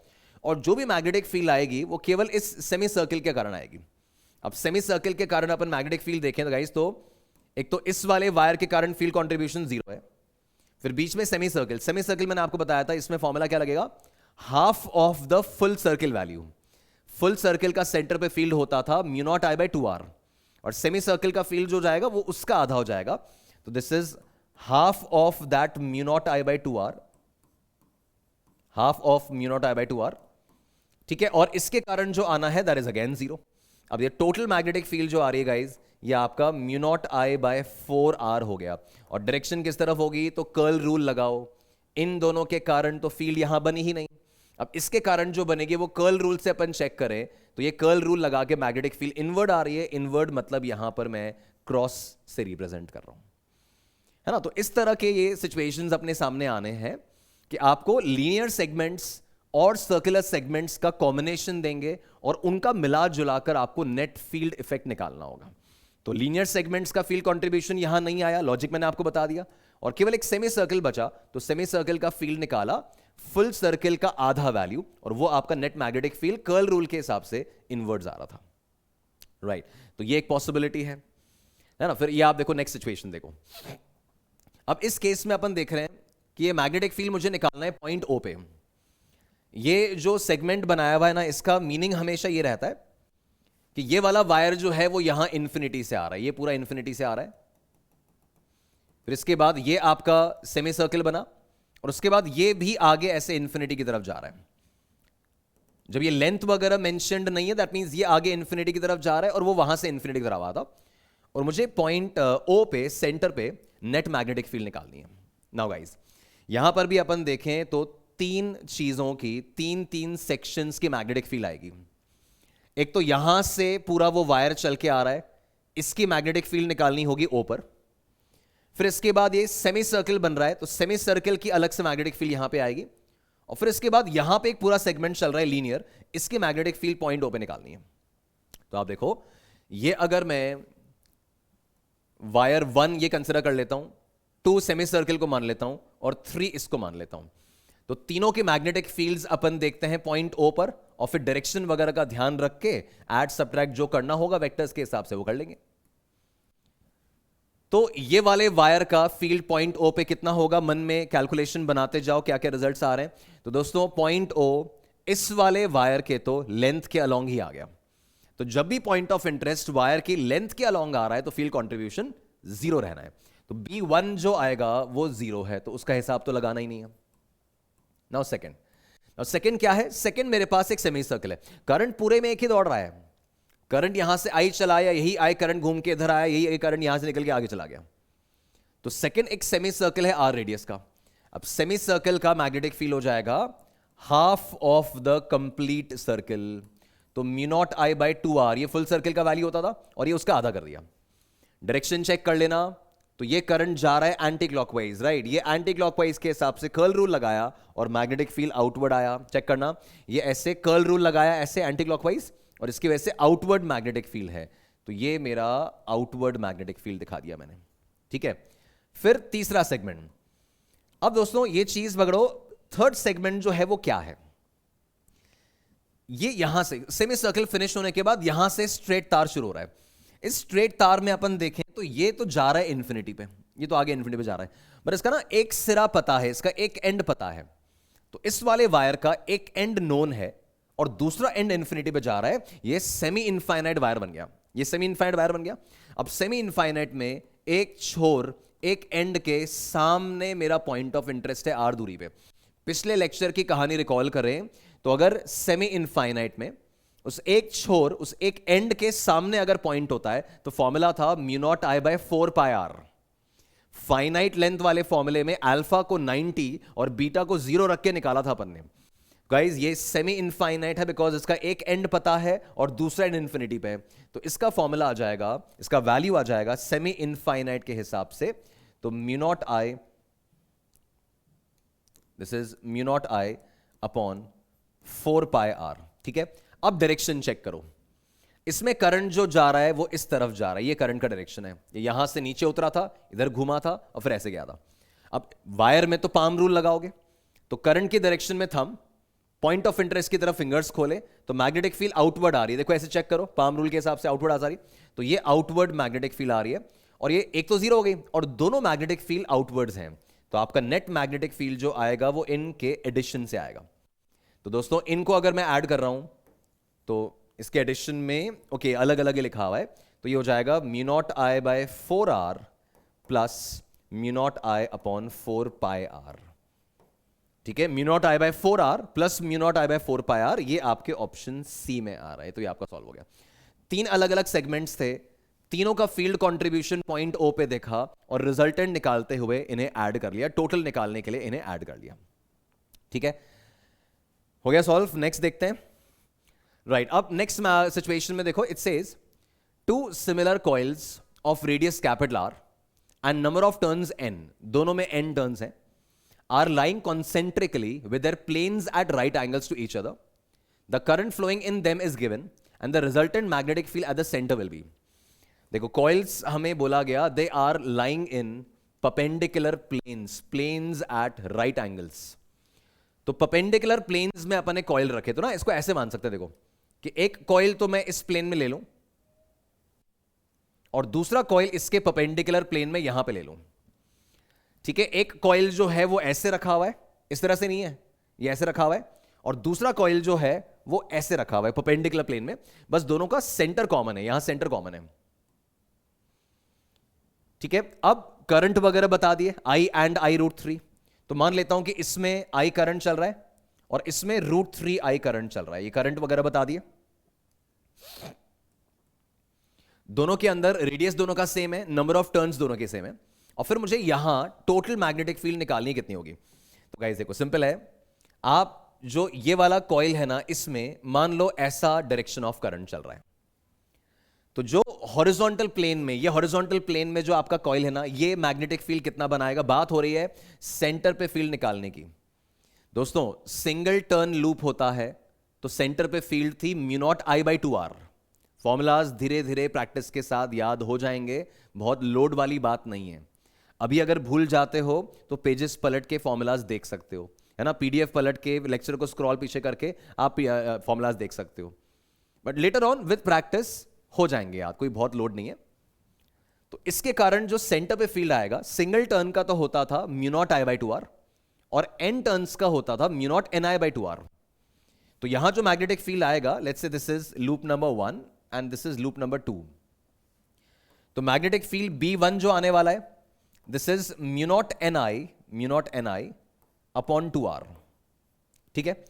और जो भी मैग्नेटिक फील्ड आएगी वो केवल इस सेमी सर्किल के कारण आएगी। अब सेमी सर्किल के कारण अपन मैग्नेटिक फील्ड देखें तो गाइस, तो एक तो इस वाले वायर के कारण फील्ड कंट्रीब्यूशन जीरो है, फिर बीच में सेमी सर्किल, सेमी सर्किल मैंने आपको बताया था, इसमें फॉर्मूला क्या लगेगा, half of the full circle value. Full circle का सेंटर पे फील्ड होता था mu not I by 2r, और सेमी सर्किल का फील्ड जो जाएगा वो उसका आधा हो जाएगा। तो this is half of that mu naught I by 2r, half of mu naught I by 2r, ठीक है। और इसके कारण जो आना है that is again जीरो। अब ये टोटल मैग्नेटिक फील्ड जो आ रही है गाइज, ये आपका mu naught I by 4r हो गया। और डायरेक्शन किस तरफ होगी, तो कर्ल रूल लगाओ, इन दोनों के कारण तो फील्ड यहां बनी ही नहीं। अब इसके कारण जो बनेगी वो कर्ल रूल से अपन चेक करें, तो ये कर्ल रूल लगा के मैग्नेटिक फील्ड इनवर्ड आ रही है। इनवर्ड मतलब यहां पर मैं क्रॉस से रिप्रेजेंट कर रहा हूं, है ना। तो इस तरह के ये सिचुएशंस अपने सामने आने हैं कि आपको लीनियर सेगमेंट्स और सर्कुलर सेगमेंट्स का कॉम्बिनेशन देंगे और उनका मिला जुलाकर आपको नेट फील्ड इफेक्ट निकालना होगा। तो लीनियर सेगमेंट्स का फील्ड कंट्रीब्यूशन यहां नहीं आया, लॉजिक मैंने आपको बता दिया, और केवल एक सेमी सर्कल बचा, तो सेमी सर्कल का फील्ड निकाला, फुल सर्कल का आधा वैल्यू, और वो आपका net magnetic field curl rule के हिसाब से इनवर्ड्स आ रहा था, राइट। तो ये एक पॉसिबिलिटी है ना। फिर ये आप देखो नेक्स्ट सिचुएशन देखो। अब इस केस में अपन देख रहे हैं कि ये मैग्नेटिक फील्ड मुझे निकालना है पॉइंट ओ पे। ये जो सेगमेंट बनाया हुआ है ना, इसका मीनिंग हमेशा ये रहता है कि ये वाला वायर जो है वो यहां इंफिनिटी से आ रहा है, ये पूरा इंफिनिटी से आ रहा है। फिर इसके बाद ये आपका सेमी सर्कल बना, और उसके बाद ये भी आगे ऐसे इंफिनिटी की तरफ जा रहा है। जब ये लेंथ वगैरह मेंशन्ड नहीं है, दैट मींस ये आगे इंफिनिटी की तरफ जा रहा है और वो वहां से इंफिनिटी की तरफ आ था। और मुझे पॉइंट ओ पे, सेंटर पे नेट मैग्नेटिक फील्ड निकालनी है। नाउ गाइस, यहां पर भी अपन देखें तो तीन चीजों की तीन तीन सेक्शंस की मैग्नेटिक फील्ड आएगी। एक तो यहां से पूरा वो वायर चल के आ रहा है, इसकी मैग्नेटिक फील्ड निकालनी होगी ओ पर। फिर इसके बाद ये सेमी सर्कल बन रहा है, तो सेमी सर्कल की अलग से मैग्नेटिक फील्ड यहां पे आएगी। और फिर इसके बाद यहां पे एक पूरा सेगमेंट चल रहा है लीनियर, इसकी मैग्नेटिक फील्ड पॉइंट ओ पे निकालनी है। तो आप देखो, ये अगर मैं वायर 1 ये कंसिडर कर लेता हूं, 2 सेमी सर्कल को मान लेता हूं, और 3 इसको मान लेता हूं, तो तीनों के मैग्नेटिक फील्ड्स अपन देखते हैं पॉइंट ओ पर, और फिर डायरेक्शन वगैरह का ध्यान रख के ऐड सब्ट्रैक्ट जो करना होगा वेक्टर्स के हिसाब से वो कर लेंगे। तो ये वाले वायर का फील्ड पॉइंट ओ पे कितना होगा, मन में कैलकुलेशन बनाते जाओ क्या क्या रिजल्ट्स आ रहे हैं। तो दोस्तों, पॉइंट ओ इस वाले वायर के तो लेंथ के अलोंग ही आ गया। तो जब भी पॉइंट ऑफ इंटरेस्ट वायर की लेंथ के अलोंग आ रहा है तो फील्ड कंट्रीब्यूशन जीरो रहना है। तो B1 जो आएगा वो जीरो है, तो उसका हिसाब तो लगाना ही नहीं है। नाउ सेकंड क्या है, सेकंड मेरे पास एक सेमी सर्कल है, करंट पूरे में एक ही दौड़ रहा है। करंट यहां से आई चला आया, यही आई करंट घूम के इधर आया, यही आई करंट यहां से निकल के आगे चला गया। तो सेकंड एक सेमी सर्कल है आर रेडियस का। अब सेमी सर्कल का मैग्नेटिक फील्ड हो जाएगा half of the complete circle. तो mu not I by 2r, ये फुल सर्कल का वैल्यू होता था और ये उसका आधा कर दिया। डायरेक्शन चेक कर लेना, तो ये करंट जा रहा है एंटी क्लॉकवाइज, राइट। ये एंटी क्लॉकवाइज के हिसाब से कर्ल रूल लगाया और मैग्नेटिक फील्ड आउटवर्ड आया। चेक करना, ये ऐसे कर्ल रूल लगाया ऐसे एंटी क्लॉकवाइज, और इसकी वजह से आउटवर्ड मैग्नेटिक फील्ड है। तो ये मेरा आउटवर्ड मैग्नेटिक फील्ड दिखा दिया मैंने, ठीक है। फिर तीसरा सेगमेंट। अब दोस्तों ये चीज पकड़ो, थर्ड सेगमेंट जो है वो क्या है। ये यहां से सेमी सर्कल फिनिश होने के बाद यहां से स्ट्रेट तार शुरू हो रहा है। इस स्ट्रेट तार में अपन देखें तो ये तो जा रहा है इन्फिनिटी पे, ये तो आगे इन्फिनिटी पे जा रहा है, पर इसका ना एक सिरा पता है, इसका एक एंड पता है। तो इस वाले वायर का एक एंड नोन है और दूसरा एंड इन्फिनिटी पे जा रहा है, ये सेमी इनफाइनाइट वायर बन गया, ये सेमी इनफाइनाइट वायर बन गया। अब सेमी इनफाइनाइट में एक छोर एक एंड के सामने मेरा पॉइंट ऑफ इंटरेस्ट है आर दूरी पे। पिछले लेक्चर की कहानी रिकॉल करें तो अगर सेमी इनफाइनाइट में उस एक छोर उस एक एंड के सामने अगर पॉइंट होता है तो फॉर्मूला था mu not I by 4 pi r. Finite length वाले फॉर्मूले में अल्फा को 90 और बीटा को 0 रख के निकाला था अपन ने। गाइज ये सेमी इनफाइनाइट है बिकॉज इसका एक एंड पता है और दूसरा एंड इन्फिनिटी पे है, तो इसका फॉर्मूला आ जाएगा, इसका वैल्यू आ जाएगा सेमी इनफाइनाइट के हिसाब से, तो mu not I, this is mu not I upon 4 pi r. ठीक है, अब डायरेक्शन चेक करो, इसमें करंट जो जा रहा है वो इस तरफ जा रहा है, ये करंट का डायरेक्शन है, ये यहां से नीचे उतरा था, इधर घुमा था और फिर ऐसे गया था। अब वायर में तो पाम रूल लगाओगे, तो करंट की डायरेक्शन में थंब, पॉइंट ऑफ इंटरेस्ट की तरफ फिंगर्स खोले तो मैग्नेटिक फील्ड आउटवर्ड आ रही है। देखो ऐसे चेक करो, पाम रूल के हिसाब से आउटवर्ड आ रही, तो ये आउटवर्ड मैग्नेटिक फील्ड आ रही है और ये एक तो 0 हो गई और दोनों मैग्नेटिक फील्ड आउटवर्ड्स हैं, तो आपका नेट मैग्नेटिक फील्ड जो आएगा वो इनके एडिशन से आएगा। तो दोस्तों इनको अगर मैं ऐड कर रहा हूं तो इसके एडिशन में ओके अलग अलग ही लिखा हुआ है, तो ये हो जाएगा mu not I by 4 r plus mu not I upon 4 pi r. ठीक है, mu not I by 4 r plus mu not I by 4 pi r, ये आपके ऑप्शन सी में आ रहा है, तो ये आपका सॉल्व हो गया। 3 अलग अलग सेगमेंट्स थे, तीनों का फील्ड कंट्रीब्यूशन पॉइंट ओ पे देखा और रिजल्टेंट निकालते हुए इन्हें ऐड कर लिया, टोटल निकालने के लिए इन्हें ऐड कर लिया। ठीक है, हो गया सॉल्व। नेक्स्ट देखते हैं। राइट, अब नेक्स्ट सिचुएशन में देखो, it says 2 similar coils of radius capital R and number of turns n, दोनों में n टर्न्स हैं, are lying concentrically with their planes at right angles to each other. The current flowing in them is given and the resultant magnetic field at the center will be. देखो coils हमें बोला गया they are lying in perpendicular planes, planes at right angles. तो perpendicular planes में अपन ने coil रखे, तो ना इसको ऐसे मान सकते हैं, देखो कि एक कॉइल तो मैं इस प्लेन में ले लूं और दूसरा कॉइल इसके perpendicular प्लेन में यहां पे ले लूं। ठीक है, एक कॉइल जो है वो ऐसे रखा हुआ है, इस तरह से नहीं है, ये ऐसे रखा हुआ है, और दूसरा कॉइल जो है वो ऐसे रखा हुआ है परपेंडिकुलर प्लेन में, बस दोनों का सेंटर कॉमन है, यहां सेंटर कॉमन है। ठीक है, अब करंट वगैरह बता दिए I एंड I√3, तो मान लेता हूं कि इसमें I करंट चल रहा है और इसमें √3I करंट चल रहा है, ये करंट वगैरह बता दिए। दोनों के अंदर रेडियस दोनों का सेम है, नंबर ऑफ टर्न्स दोनों के सेम है, और फिर मुझे यहां टोटल मैग्नेटिक फील्ड निकालनी कितनी होगी। तो गाइस देखो सिंपल है, आप जो ये वाला कॉइल है ना, इसमें मान लो ऐसा डायरेक्शन ऑफ करंट चल रहा है, तो जो हॉरिजॉन्टल प्लेन में, ये हॉरिजॉन्टल प्लेन में जो आपका कॉइल है ना, ये मैग्नेटिक फील्ड कितना बनाएगा। बात हो रही है सेंटर पे फील्ड निकालने की। दोस्तों सिंगल टर्न लूप होता है तो सेंटर पे फील्ड थी mu not I by 2 r. Formulas धीरे धीरे प्रैक्टिस के साथ याद हो जाएंगे, बहुत लोड वाली बात नहीं है। अभी अगर भूल जाते हो तो पेजेस पलट के फॉर्मूलाज देख सकते हो, है ना, पीडीएफ पलट के लेक्चर को स्क्रॉल पीछे करके आप फॉर्मूलाज देख सकते हो, but later on with practice हो जाएंगे याद, कोई बहुत लोड नहीं है। तो इसके कारण जो सेंटर पे फील्ड आएगा, सिंगल टर्न का तो होता था mu not I by 2 r और एन टर्न्स का होता था mu naught n I by 2 r. तो यहां जो मैग्नेटिक फील्ड आएगा, let's say this is loop number 1 and this is loop number 2, तो मैग्नेटिक फील्ड B1 जो आने वाला है, this is mu naught n I upon 2 r. ठीक है,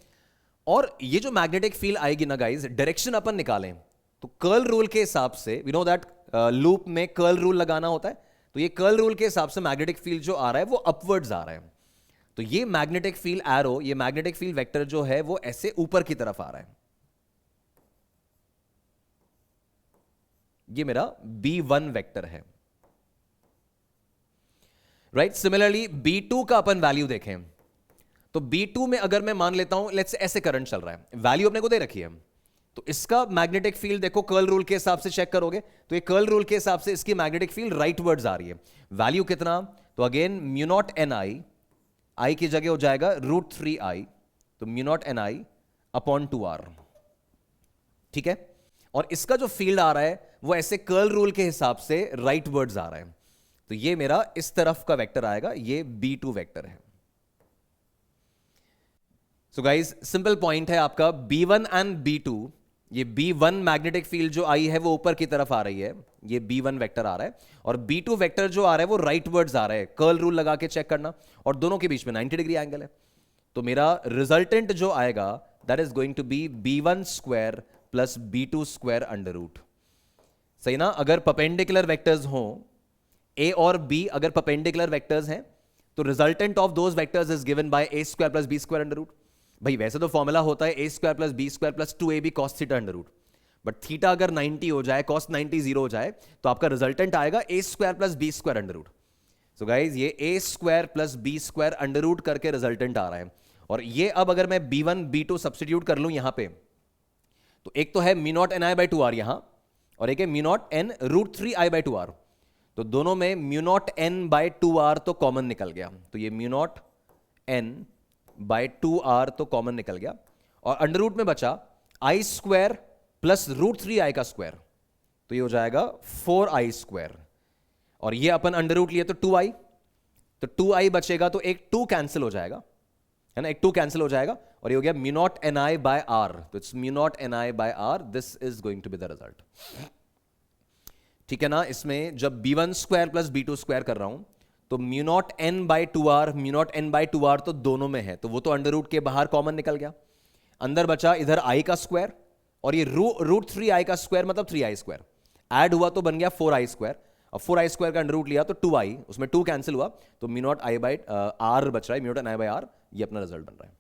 और ये जो मैग्नेटिक फील्ड आएगी ना गाइज, डायरेक्शन अपन निकालें तो कर्ल रूल के हिसाब से, वी नो दैट लूप में कर्ल रूल लगाना होता है, तो ये कर्ल रूल के हिसाब से मैग्नेटिक फील्ड जो आ रहा है वो अपवर्ड्स आ रहा है। तो ये मैग्नेटिक फील्ड एरो, ये मैग्नेटिक फील्ड वेक्टर जो है वो ऐसे ऊपर की तरफ आ रहा है, ये मेरा B1 वेक्टर है। राइट, सिमिलरली B2 का अपन वैल्यू देखें तो B2 में अगर मैं मान लेता हूं लेट्स से ऐसे करंट चल रहा है, वैल्यू अपने को दे रखी है, तो इसका मैग्नेटिक फील्ड देखो कर्ल रूल के हिसाब से चेक करोगे तो ये कर्ल रूल के हिसाब से इसकी मैग्नेटिक फील्ड राइटवर्ड्स आ रही है। वैल्यू कितना, तो again mu naught n I की जगह हो जाएगा √3I, तो mu naught n I upon 2 r. ठीक है, और इसका जो फील्ड आ रहा है वो ऐसे कर्ल रूल के हिसाब से राइट वर्ड्स आ रहा है, तो ये मेरा इस तरफ का वेक्टर आएगा, ये B2 वेक्टर है। सो गाइस सिंपल पॉइंट है आपका B1 एंड B2, ये B1 मैग्नेटिक फील्ड जो आई है वो ऊपर की तरफ आ रही है, ये B1 वेक्टर आ रहा है, और B2 वेक्टर जो आ रहा है वो राइट वर्ड्स आ रहा है, कर्ल रूल लगा के चेक करना, और दोनों के बीच में 90 डिग्री एंगल है। तो मेरा रिजल्टेंट जो आएगा that is going to be B1 square plus B2 square under root. सही ना? अगर परपेंडिकुलर वेक्टर्स हों, A और B अगर परपेंडिकुलर वेक्टर्स हैं, तो resultant of those vectors is given by A square plus B square under root. भाई वैसे तो फॉर्मूला होता है A square plus B square plus 2AB cos theta under root, but theta अगर 90 हो जाए, cos 90 0 हो जाए, तो आपका रिजल्टेंट आएगा A square plus B square under root. So guys ये A square plus B square under root करके रिजल्टेंट आ रहा है, और ये अब अगर मैं B1 B2 सब्सटीट्यूट कर लूं यहां पे, तो एक तो है mu naught NI by 2R यहां, और एक है mu naught N root 3I by 2R, तो दोनों में mu naught N by 2R तो कॉमन निकल गया, तो ये mu naught N by 2R तो कॉमन निकल गया, और अंडर रूट में बचा I square plus root 3I का स्क्वायर, तो ये हो जाएगा 4I स्क्वायर, और ये अपन अंडर रूट लिए तो 2I, तो 2I बचेगा, तो एक 2 कैंसिल हो जाएगा, है ना, एक 2 कैंसिल हो जाएगा, और ये हो गया mu naught NI by R, तो it's mu naught NI by R, this is going to be the result. ठीक है ना? इसमें जब B1 square plus B2 square कर रहा हूं, तो mu naught N by 2R, mu naught N by 2R तो दोनों में है, तो वो तो अंडर रूट के बाहर कॉमन निकल गया, अंदर बचा इधर I का स्क्वायर, और ये रूट 3I का स्क्वायर मतलब 3I स्क्वायर, ऐड हुआ तो बन गया 4I स्क्वायर, और 4I स्क्वायर का अंडर रूट लिया तो 2I, उसमें 2 कैंसिल हुआ, तो mu naught I by R बच रहा है, mu naught NI by R, ये अपना रिजल्ट बन रहा है।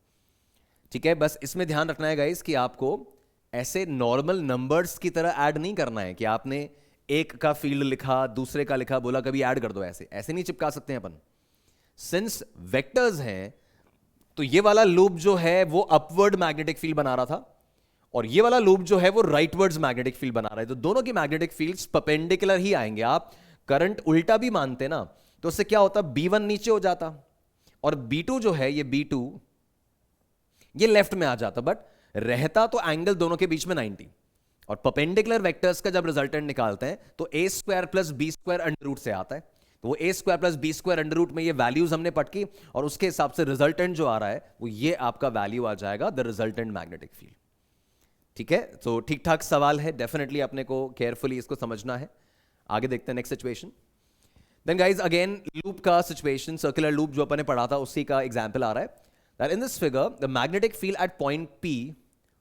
ठीक है, बस इसमें ध्यान रखना है गाइस कि आपको ऐसे नॉर्मल नंबर्स की तरह ऐड नहीं करना है कि आपने एक का फील्ड लिखा, दूसरे का लिखा, बोला कभी ऐड कर दो, ऐसे ऐसे नहीं चिपका सकते हैं अपन। सिंस वेक्टर्स हैं, तो ये वाला लूप जो है वो अपवर्ड मैग्नेटिक फील्ड बना रहा था, और ये वाला लूप जो है वो राइटवर्ड्स मैग्नेटिक फील्ड बना रहा है, तो दोनों की मैग्नेटिक फील्ड्स परपेंडिकुलर ही आएंगे। आप करंट उल्टा भी मानते ना, तो उससे क्या होता, B1 नीचे हो जाता, और B2 जो है, ये B2 ये लेफ्ट में आ जाता, बट रहता तो एंगल दोनों के बीच में 90, और परपेंडिकुलर वेक्टर्स का जब रिजल्टेंट निकालते हैं तो A square plus B square under root से आता है, तो वो A square plus B square under root में ये वैल्यूज हमने पटकी, और उसके हिसाब से रिजल्टेंट जो आ रहा है वो ये आपका वैल्यू आ जाएगा, द रिजल्टेंट मैग्नेटिक फील्ड। ठीक है, तो ठीक ठाक सवाल है, डेफिनेटली अपने को केयरफुली इसको समझना है। आगे देखते हैं next situation. Then guys again loop का सिचुएशन, सर्कुलर लूप जो अपन ने पढ़ा था उसी का एग्जांपल आ रहा है। That in this figure, the magnetic field at point P,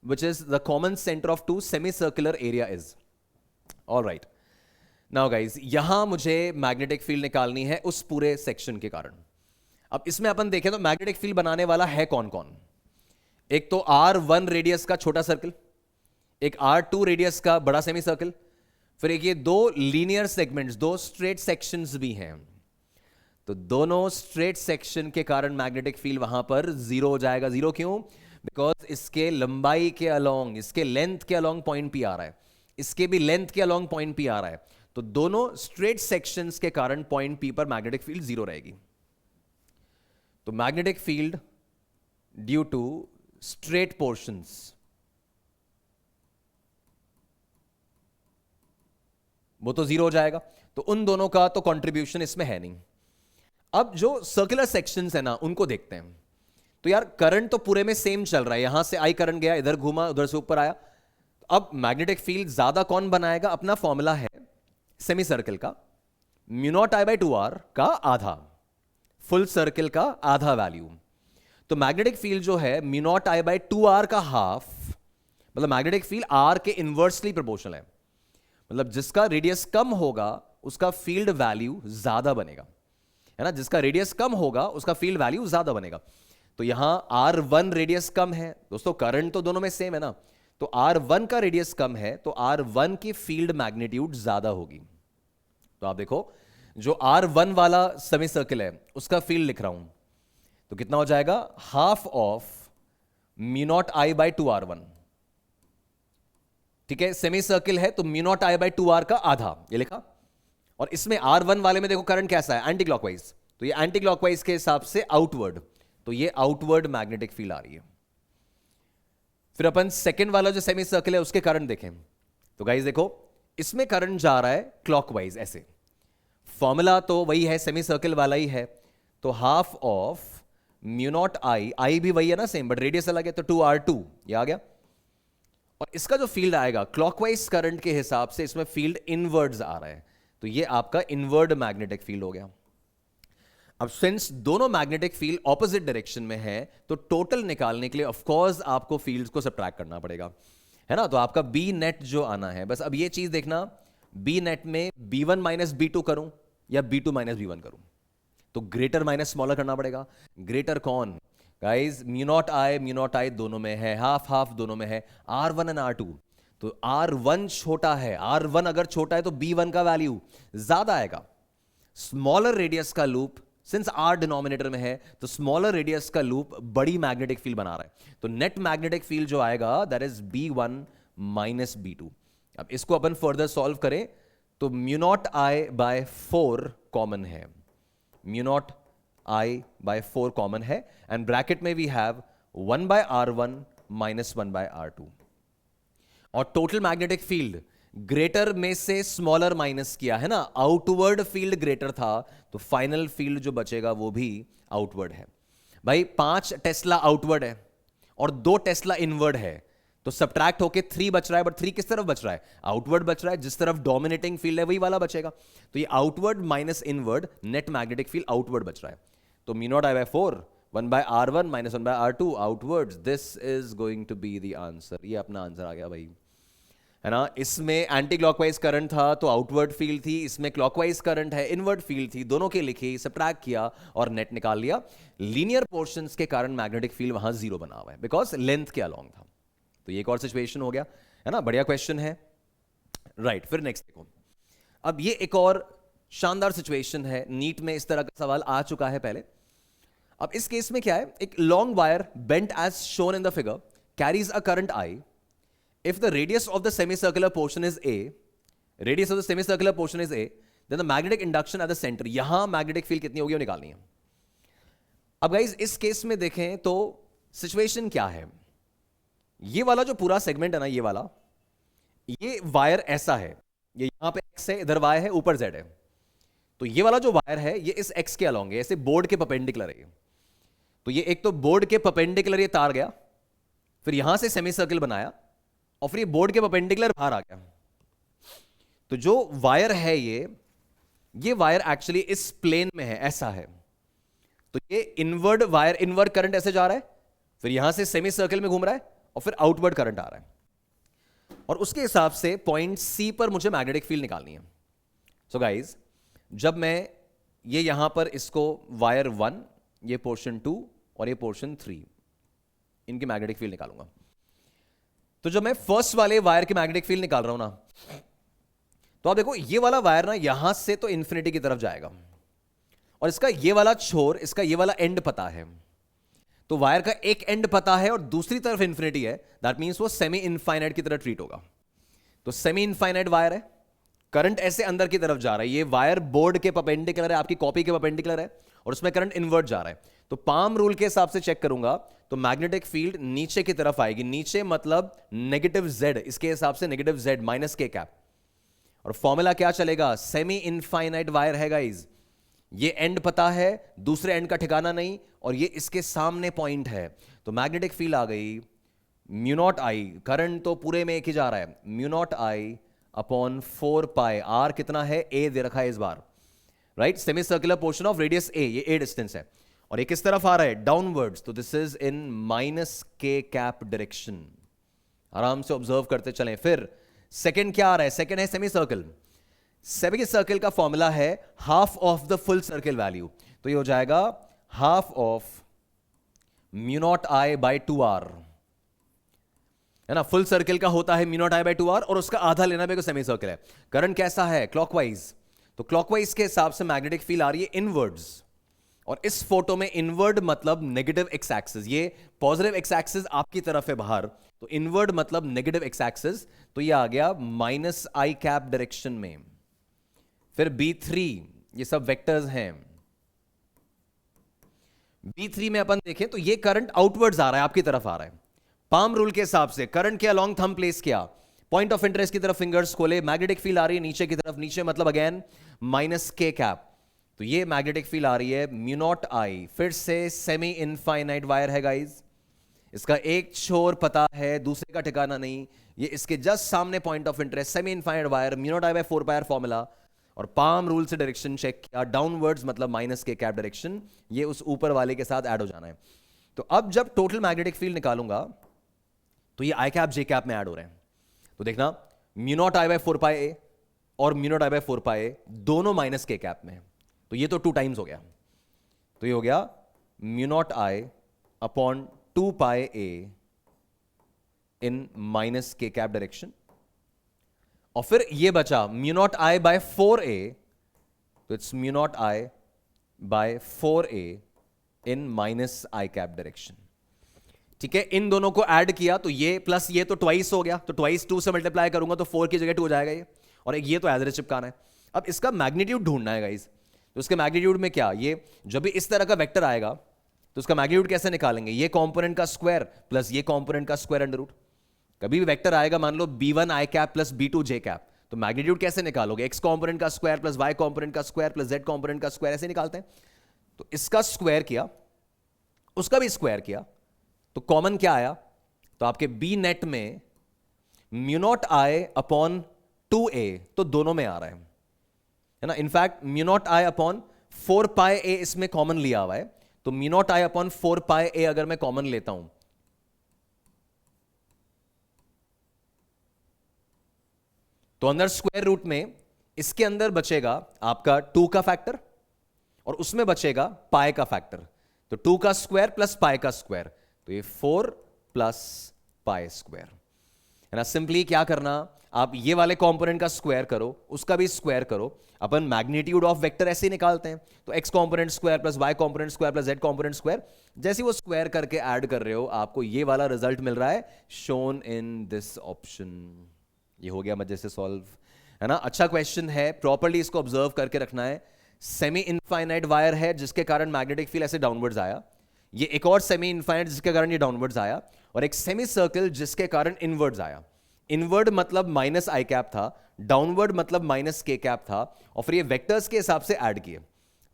which is the common center of two semicircular area is. All right. Now guys, यहां मुझे मैग्नेटिक फील्ड निकालनी है उस पूरे सेक्शन के कारण। अब इसमें अपन देखें तो मैग्नेटिक फील्ड बनाने वाला है कौन कौन? एक तो R1 रेडियस का छोटा सर्कल, एक R2 रेडियस का बड़ा सेमी सर्कल, फिर एक ये दो लीनियर सेगमेंट्स, दो स्ट्रेट सेक्शंस भी हैं, तो दोनों स्ट्रेट सेक्शन के कारण मैग्नेटिक फील्ड वहां पर जीरो हो जाएगा। जीरो क्यों? बिकॉज इसके लंबाई के अलोंग, इसके लेंथ के अलोंग पॉइंट P आ रहा है, इसके भी लेंथ के अलोंग पॉइंट P आ रहा है, तो दोनों स्ट्रेट सेक्शंस के कारण पॉइंट P पर मैग्नेटिक फील्ड जीरो रहेगी। तो magnetic field due to straight portions, वो तो जीरो हो जाएगा, तो उन दोनों का तो कंट्रीब्यूशन इसमें है नहीं। अब जो सर्कुलर सेक्शंस है ना, उनको देखते हैं। तो यार करंट तो पूरे में सेम चल रहा है, यहां से आई करंट गया, इधर घूमा, उधर से ऊपर आया, अब मैग्नेटिक फील्ड ज्यादा कौन बनाएगा? अपना फॉर्मूला है सेमी सर्कल का, mu naught I by 2R का आधा, फुल सर्कल का आधा वैल्यू। तो मैग्नेटिक फील्ड जो है mu naught I by 2R का हाफ, मतलब मैग्नेटिक फील्ड R के इनवर्सली प्रोपोर्शनल है, मतलब जिसका रेडियस कम होगा उसका फील्ड वैल्यू ज्यादा बनेगा, है ना, जिसका रेडियस कम होगा उसका फील्ड वैल्यू ज्यादा बनेगा। तो यहां R1 रेडियस कम है, दोस्तों करंट तो दोनों में सेम है ना, तो R1 का रेडियस कम है, तो R1 की फील्ड मैग्नीट्यूड ज्यादा होगी। तो आप देखो जो R1 वाला सेमी सर्कल है उसका फील्ड लिख रहा हूं, तो कितना हो जाएगा? Half of mu naught I by 2R1। ठीक है, सेमी सर्कल है तो mu naught I by 2R का आधा, ये लिखा। और इसमें R1 वाले में देखो करंट कैसा है, एंटी क्लॉकवाइज, तो ये एंटी क्लॉकवाइज के हिसाब से आउटवर्ड, तो ये आउटवर्ड मैग्नेटिक फील्ड आ रही है। फिर अपन सेकेंड वाला जो सेमी सर्कल है उसके करंट देखें। तो गाइस देखो, इसमें करंट जा रहा है क्लॉकवाइज ऐसे, फॉर्मूला तो वही है, सेमी सर्कल वाला ही है। तो half of mu not I, आई भी वही है ना सेम, बट रेडियस अलग है, तो 2r2 ये आ गया। और इसका जो फील्ड आएगा क्लॉकवाइज करंट के हिसाब से, इसमें फील्ड इनवर्ड्स आ रहा है, तो ये आपका इनवर्ड मैग्नेटिक फील्ड हो गया। अब सिंस दोनों मैग्नेटिक फील्ड ऑपोजिट डायरेक्शन में है, तो टोटल निकालने के लिए ऑफ कोर्स आपको फील्ड्स को सब्ट्रैक्ट करना पड़ेगा, है ना। तो आपका बी नेट जो आना है, बस अब ये चीज देखना, बी नेट में b1 माइनस b2 करूं या b2 माइनस b1 करूं, तो ग्रेटर माइनस स्मॉलर करना पड़ेगा। ग्रेटर कौन गाइज, म्यू नॉट आई दोनों में है, हाफ हाफ दोनों में है, r1 एंड r2। तो r1 छोटा है, r1 अगर छोटा है तो b1 का वैल्यू ज्यादा आएगा। स्मॉलर रेडियस का लूप, सिंस r डिनोमिनेटर में है तो स्मॉलर रेडियस का लूप बड़ी मैग्नेटिक फील्ड बना रहा है, तो नेट मैग्नेटिक फील्ड जो आएगा that is b1 minus b2। अब इसको अपन फर्दर सॉल्व करें तो mu not I by 4 common है, mu not I by 4 common है, एंड ब्रैकेट में we have 1 by r1 minus 1 by r2। और टोटल मैग्नेटिक फील्ड ग्रेटर में से स्मॉलर माइनस किया है ना, आउटवर्ड फील्ड ग्रेटर था, तो फाइनल फील्ड जो बचेगा वो भी आउटवर्ड है। भाई 5 टेस्ला आउटवर्ड है और 2 टेस्ला इनवर्ड है, तो सब्ट्रैक्ट होके 3 बच रहा है, बट 3 किस तरफ बच रहा है, आउटवर्ड बच रहा है, जिस तरफ डोमिनेटिंग फील्ड है वही वाला बचेगा। तो ये outward minus inward, net magnetic field outward बच रहा है। तो mu not I by 4 1 by r1 minus 1 by r2 outwards, this is going to be the answer. ये अपना आंसर आ गया भाई, है ना। इसमें एंटी क्लॉकवाइज करंट था तो आउटवर्ड फील्ड थी, इसमें क्लॉकवाइज करंट है इनवर्ड फील्ड थी, दोनों के लिखे, सब्ट्रैक्ट किया और नेट निकाल लिया। लीनियर पोर्शंस के कारण मैग्नेटिक फील्ड वहां जीरो बना हुआ है, बिकॉज लेंथ के अलॉन्ग था। तो ये एक और सिचुएशन हो गया, है ना, बढ़िया क्वेश्चन है, राइट। फिर नेक्स्ट देखो, अब ये एक और शानदार सिचुएशन है, नीट में इस तरह का सवाल आ चुका है पहले। अब इस केस में क्या है, एक long wire bent as shown in the figure carries a current I. If the radius of the semicircular portion is A, radius of the semicircular portion is A, then the magnetic induction at the center, यहां magnetic field कितनी होगी वो निकालनी है। अब guys इस case में देखें तो सिचुएशन क्या है, ये वाला जो पूरा सेगमेंट है ना, ये वाला, ये वायर ऐसा है, ये यहां पे x है, इधर y है, ऊपर z है। तो ये वाला जो वायर है ये इस x के अलॉन्ग है, ऐसे बोर्ड के परपेंडिकुलर है। तो ये एक तो बोर्ड के परपेंडिकुलर ये तार गया, फिर यहां से सेमी सर्कल बनाया, और फिर ये बोर्ड के परपेंडिकुलर बाहर आ गया। तो जो वायर है ये वायर एक्चुअली इस प्लेन में है, ऐसा है। तो ये इनवर्ड वायर, इनवर्ड करंट ऐसे जा रहा है, फिर यहां से सेमी सर्कल में घूम रहा है, और फिर आउटवर्ड करंट आ रहा है। और उसके हिसाब से पॉइंट सी पर मुझे मैग्नेटिक फील्ड निकालनी है। सो गाइज, जब मैं ये यहां पर इसको वायर 1, ये पोर्शन 2 और ये पोर्शन 3, इनकी मैग्नेटिक फील्ड निकालूंगा। तो जब मैं फर्स्ट वाले वायर की मैग्नेटिक फील्ड निकाल रहा हूं ना, तो आप देखो ये वाला वायर ना यहां से तो इंफिनिटी की तरफ जाएगा, और इसका ये वाला छोर, इसका ये वाला एंड पता है। तो वायर का एक एंड पता है और दूसरी तरफ इंफिनिटी है, दैट मींस वो सेमी इनफाइनाइट की तरह ट्रीट होगा। तो सेमी इनफाइनाइट वायर है, करंट ऐसे अंदर की तरफ जा रहा है, ये वायर बोर्ड के परपेंडिकुलर है, आपकी कॉपी के परपेंडिकुलर है, और उसमें करंट इनवर्ट जा रहा है। तो पाम रूल के हिसाब से चेक करूंगा तो मैग्नेटिक फील्ड नीचे की तरफ आएगी, नीचे मतलब नेगेटिव z, इसके हिसाब से negative z minus k cap. और फॉर्मूला क्या चलेगा, सेमी इनफाइनाइट वायर है गाइज, ये एंड पता है, दूसरे एंड का ठिकाना नहीं, और ये इसके सामने पॉइंट है। तो मैग्नेटिक फील्ड आ गई म्यू नॉट आई, करंट तो पूरे में एक ही जा रहा है, mu not I upon 4 pi, R कितना है, a दे रखा है इस बार, right. Semi circular portion of radius a, ये a डिस्टेंस है, और ये किस तरफ आ रहा है, डाउनवर्ड्स, तो this is in minus k cap direction. आराम से ऑब्जर्व करते चलें। फिर सेकंड क्या आ रहा है, सेकंड है सेमी सर्कल। सेमी सर्कल का फॉर्मूला है half of the full circle value, तो ये हो जाएगा half of mu not I by 2r, है ना। फुल सर्कल का होता है mu not I by 2r, और उसका आधा लेना भी सेमी सर्कल है। करंट कैसा है, क्लॉकवाइज, तो क्लॉकवाइज के हिसाब से मैग्नेटिक फील्ड आ रही है इनवर्ड्स, और इस फोटो में इनवर्ड मतलब नेगेटिव एक्स एक्सिस, ये पॉजिटिव एक्स एक्सिस आपकी तरफ है बाहर, तो इनवर्ड मतलब नेगेटिव एक्स एक्सिस, तो ये आ गया माइनस आई कैप डायरेक्शन में। फिर B3, ये सब वेक्टर्स हैं। B3 में अपन देखें तो ये करंट आउटवर्ड्स आ रहा है, आपकी तरफ आ रहा है, पाम रूल के हिसाब से करंट के अलोंग थंब प्लेस किया, पॉइंट ऑफ इंटरेस्ट की तरफ फिंगर्स खोले, मैग्नेटिक फील्ड आ रही है नीचे की तरफ, नीचे मतलब अगेन माइनस के कैप, तो ये मैग्नेटिक फील्ड आ रही है म्यू नॉट आई, फिर से सेमी इनफाइनाइट वायर है गाइज, इसका एक छोर पता है दूसरे का ठिकाना नहीं, ये इसके जस्ट सामने point of interest, semi infinite wire, mu not I by 4 pi formula, और पाम रूल से डायरेक्शन चेक किया, डाउनवर्ड्स मतलब माइनस के कैप डायरेक्शन, ये उस ऊपर वाले के साथ ऐड हो जाना है। तो अब जब टोटल मैग्नेटिक फील्ड निकालूंगा तो ये आई कैप जे कैप में ऐड हो रहे हैं, तो देखना म्यू नॉट आई बाय 4 पाई ए और म्यू नॉट आई बाय 4 पाई ए दोनों माइनस के कैप में है, तो ये तो 2 टाइम्स हो गया, तो ये हो गया mu not I upon 2 pi a in minus k cap direction, और फिर ये बचा mu not I by 4 a, तो it's mu not I by 4 a in minus I cap direction. ठीक है, इन दोनों को ऐड किया तो ये प्लस ये तो ट्वाइस हो गया, तो ट्वाइस 2 से मल्टीप्लाई करूंगा तो 4 की जगह 2 हो जाएगा ये, और एक ये तो एवरेज चिपकाना है। अब इसका मैग्नीट्यूड ढूंढना है गाइस, तो उसके मैग्नीट्यूड में क्या, ये जब भी इस तरह का वेक्टर आएगा तो उसका मैग्नीट्यूड कैसे निकालेंगे, ये कंपोनेंट का स्क्वायर प्लस ये कंपोनेंट का स्क्वायर अंडर रूट। कभी भी वेक्टर आएगा मान लो b1 आई कैप प्लस b2 जे कैप, तो मैग्नीट्यूड कैसे निकालोगे, x कंपोनेंट का स्क्वायर प्लस y कंपोनेंट का स्क्वायर प्लस z कंपोनेंट का स्क्वायर, ऐसे निकालते हैं। तो इसका स्क्वायर किया, उसका भी स्क्वायर किया, तो कॉमन क्या आया, तो आपके b नेट में mu naught I upon 2a, तो दोनों में आ रहा है ना, in fact mu naught I upon 4 पाई ए इसमें कॉमन लिया हुआ है, तो म्यू नॉट आई अपॉन 4 पाई ए अगर मैं कॉमन लेता हूं तो अंदर स्क्वायर रूट में इसके अंदर बचेगा आपका 2 का फैक्टर और उसमें बचेगा पाई का फैक्टर, तो 2 का स्क्वायर प्लस पाई का स्क्वायर, तो ये 4 प्लस पाई स्क्वायर है ना। सिंपली क्या करना, आप ये वाले कंपोनेंट का स्क्वायर करो, उसका भी स्क्वायर करो, अपन मैग्नीट्यूड ऑफ वेक्टर ऐसे ही निकालते हैं, तो x component square plus y component square plus z component square, जैसे वो स्क्वायर करके ऐड कर रहे हो आपको ये वाला रिजल्ट मिल रहा है, शोन इन दिस ऑप्शन। ये हो गया मजे से सॉल्व, है ना। अच्छा क्वेश्चन है, प्रॉपर्ली इसको ऑब्जर्व करके रखना है। सेमी इनफाइनाइट वायर है जिसके कारण मैग्नेटिक फील्ड ऐसे डाउनवर्ड्स आया, ये एक और सेमी इनफाइनाइट जिसके कारण ये डाउनवर्ड्स आया, और एक सेमी सर्कल जिसके कारण इनवर्ड्स आया। इनवर्ड मतलब माइनस आई कैप था, डाउनवर्ड मतलब माइनस के कैप था, और फिर ये वेक्टर्स के हिसाब से ऐड किए,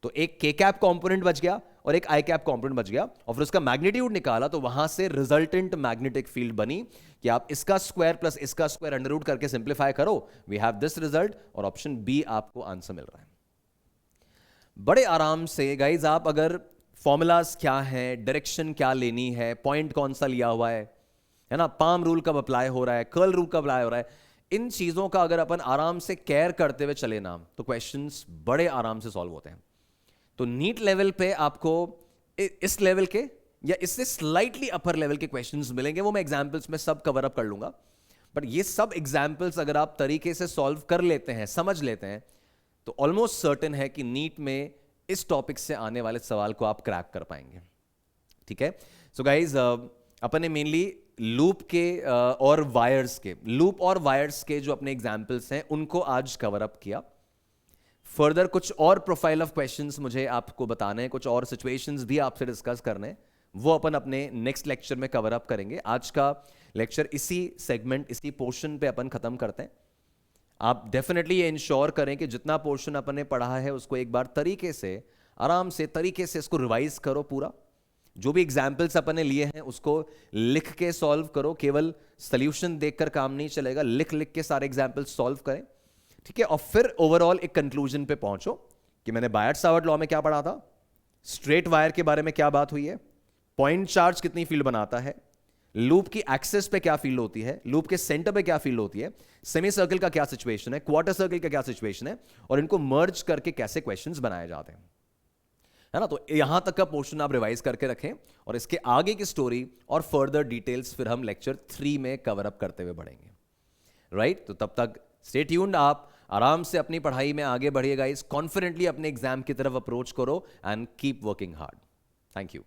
तो एक के कैप कंपोनेंट बच गया और एक आई कैप कंपोनेंट बच गया, और फिर उसका मैग्नीट्यूड निकाला, तो वहां से रिजल्टेंट मैग्नेटिक फील्ड बनी कि आप इसका स्क्वायर प्लस इसका स्क्वायर अंडर रूट करके सिंप्लीफाई करो, वी हैव दिस रिजल्ट, और ऑप्शन बी आपको आंसर मिल रहा है। बड़े आराम से गाइज आप अगर फॉर्मूलाज क्या है, डायरेक्शन क्या लेनी है, पॉइंट कौन सा लिया हुआ है ना, पाम रूल कब अप्लाई हो रहा है, कर्ल रूल कब अप्लाई हो रहा है, इन चीजों का अगर अपन आराम से केयर करते हुए चले ना, तो क्वेश्चंस बड़े आराम से सॉल्व होते हैं। तो नीट लेवल पे आपको इस लेवल के या इससे स्लाइटली अपर लेवल के क्वेश्चंस मिलेंगे, वो मैं एग्जांपल्स में सब कवर अप कर लूंगा, बट ये सब एग्जांपल्स अगर आप तरीके से सॉल्व कर लेते हैं, समझ लेते हैं, तो ऑलमोस्ट सर्टेन है कि नीट में इस टॉपिक से आने वाले सवाल को आप क्रैक कर पाएंगे। ठीक है, सो गाइज अपन ने मेनली लूप के और वायर्स के, लूप और वायर्स के जो अपने एग्जाम्पल्स हैं उनको आज कवर अप किया। फर्दर कुछ और प्रोफाइल ऑफ क्वेश्चंस मुझे आपको बताने हैं, कुछ और सिचुएशंस भी आपसे डिस्कस करने हैं, वो अपन अपने नेक्स्ट लेक्चर में कवर अप करेंगे। आज का लेक्चर इसी सेगमेंट, इसी पोर्शन पे अपन खत्म करते हैं। आप डेफिनेटली ये इंश्योर करें कि जितना पोर्शन अपन ने पढ़ा है उसको एक बार तरीके से, आराम से तरीके से इसको रिवाइज करो पूरा। जो भी एग्जाम्पल्स अपन ने लिए हैं उसको लिख के सॉल्व करो, केवल सॉल्यूशन देखकर काम नहीं चलेगा, लिख लिख के सारे एग्जाम्पल्स सॉल्व करें। ठीक है, और फिर ओवरऑल एक कंक्लूजन पे पहुंचो कि मैंने बायट सावर्ट लॉ में क्या पढ़ा था, स्ट्रेट वायर के बारे में क्या बात हुई है, पॉइंट चार्ज कितनी फील्ड बनाता है, लूप की एक्सेस पे क्या फील्ड होती है, लूप के सेंटर पे क्या फील्ड होती है, सेमी सर्कल का क्या सिचुएशन है, क्वार्टर सर्कल का क्या सिचुएशन है, और इनको मर्ज करके कैसे क्वेश्चंस बनाए जाते हैं, है ना। तो यहां तक का पोर्शन आप रिवाइज करके रखें, और इसके आगे की स्टोरी और फर्दर डिटेल्स फिर हम लेक्चर 3 में कवर अप करते हुए बढ़ेंगे। राइट, तो तब तक स्टे ट्यून्ड, आप आराम से अपनी पढ़ाई में आगे बढ़िएगा, इस कॉन्फिडेंटली अपने एग्जाम की तरफ अप्रोच करो and keep working hard. Thank you.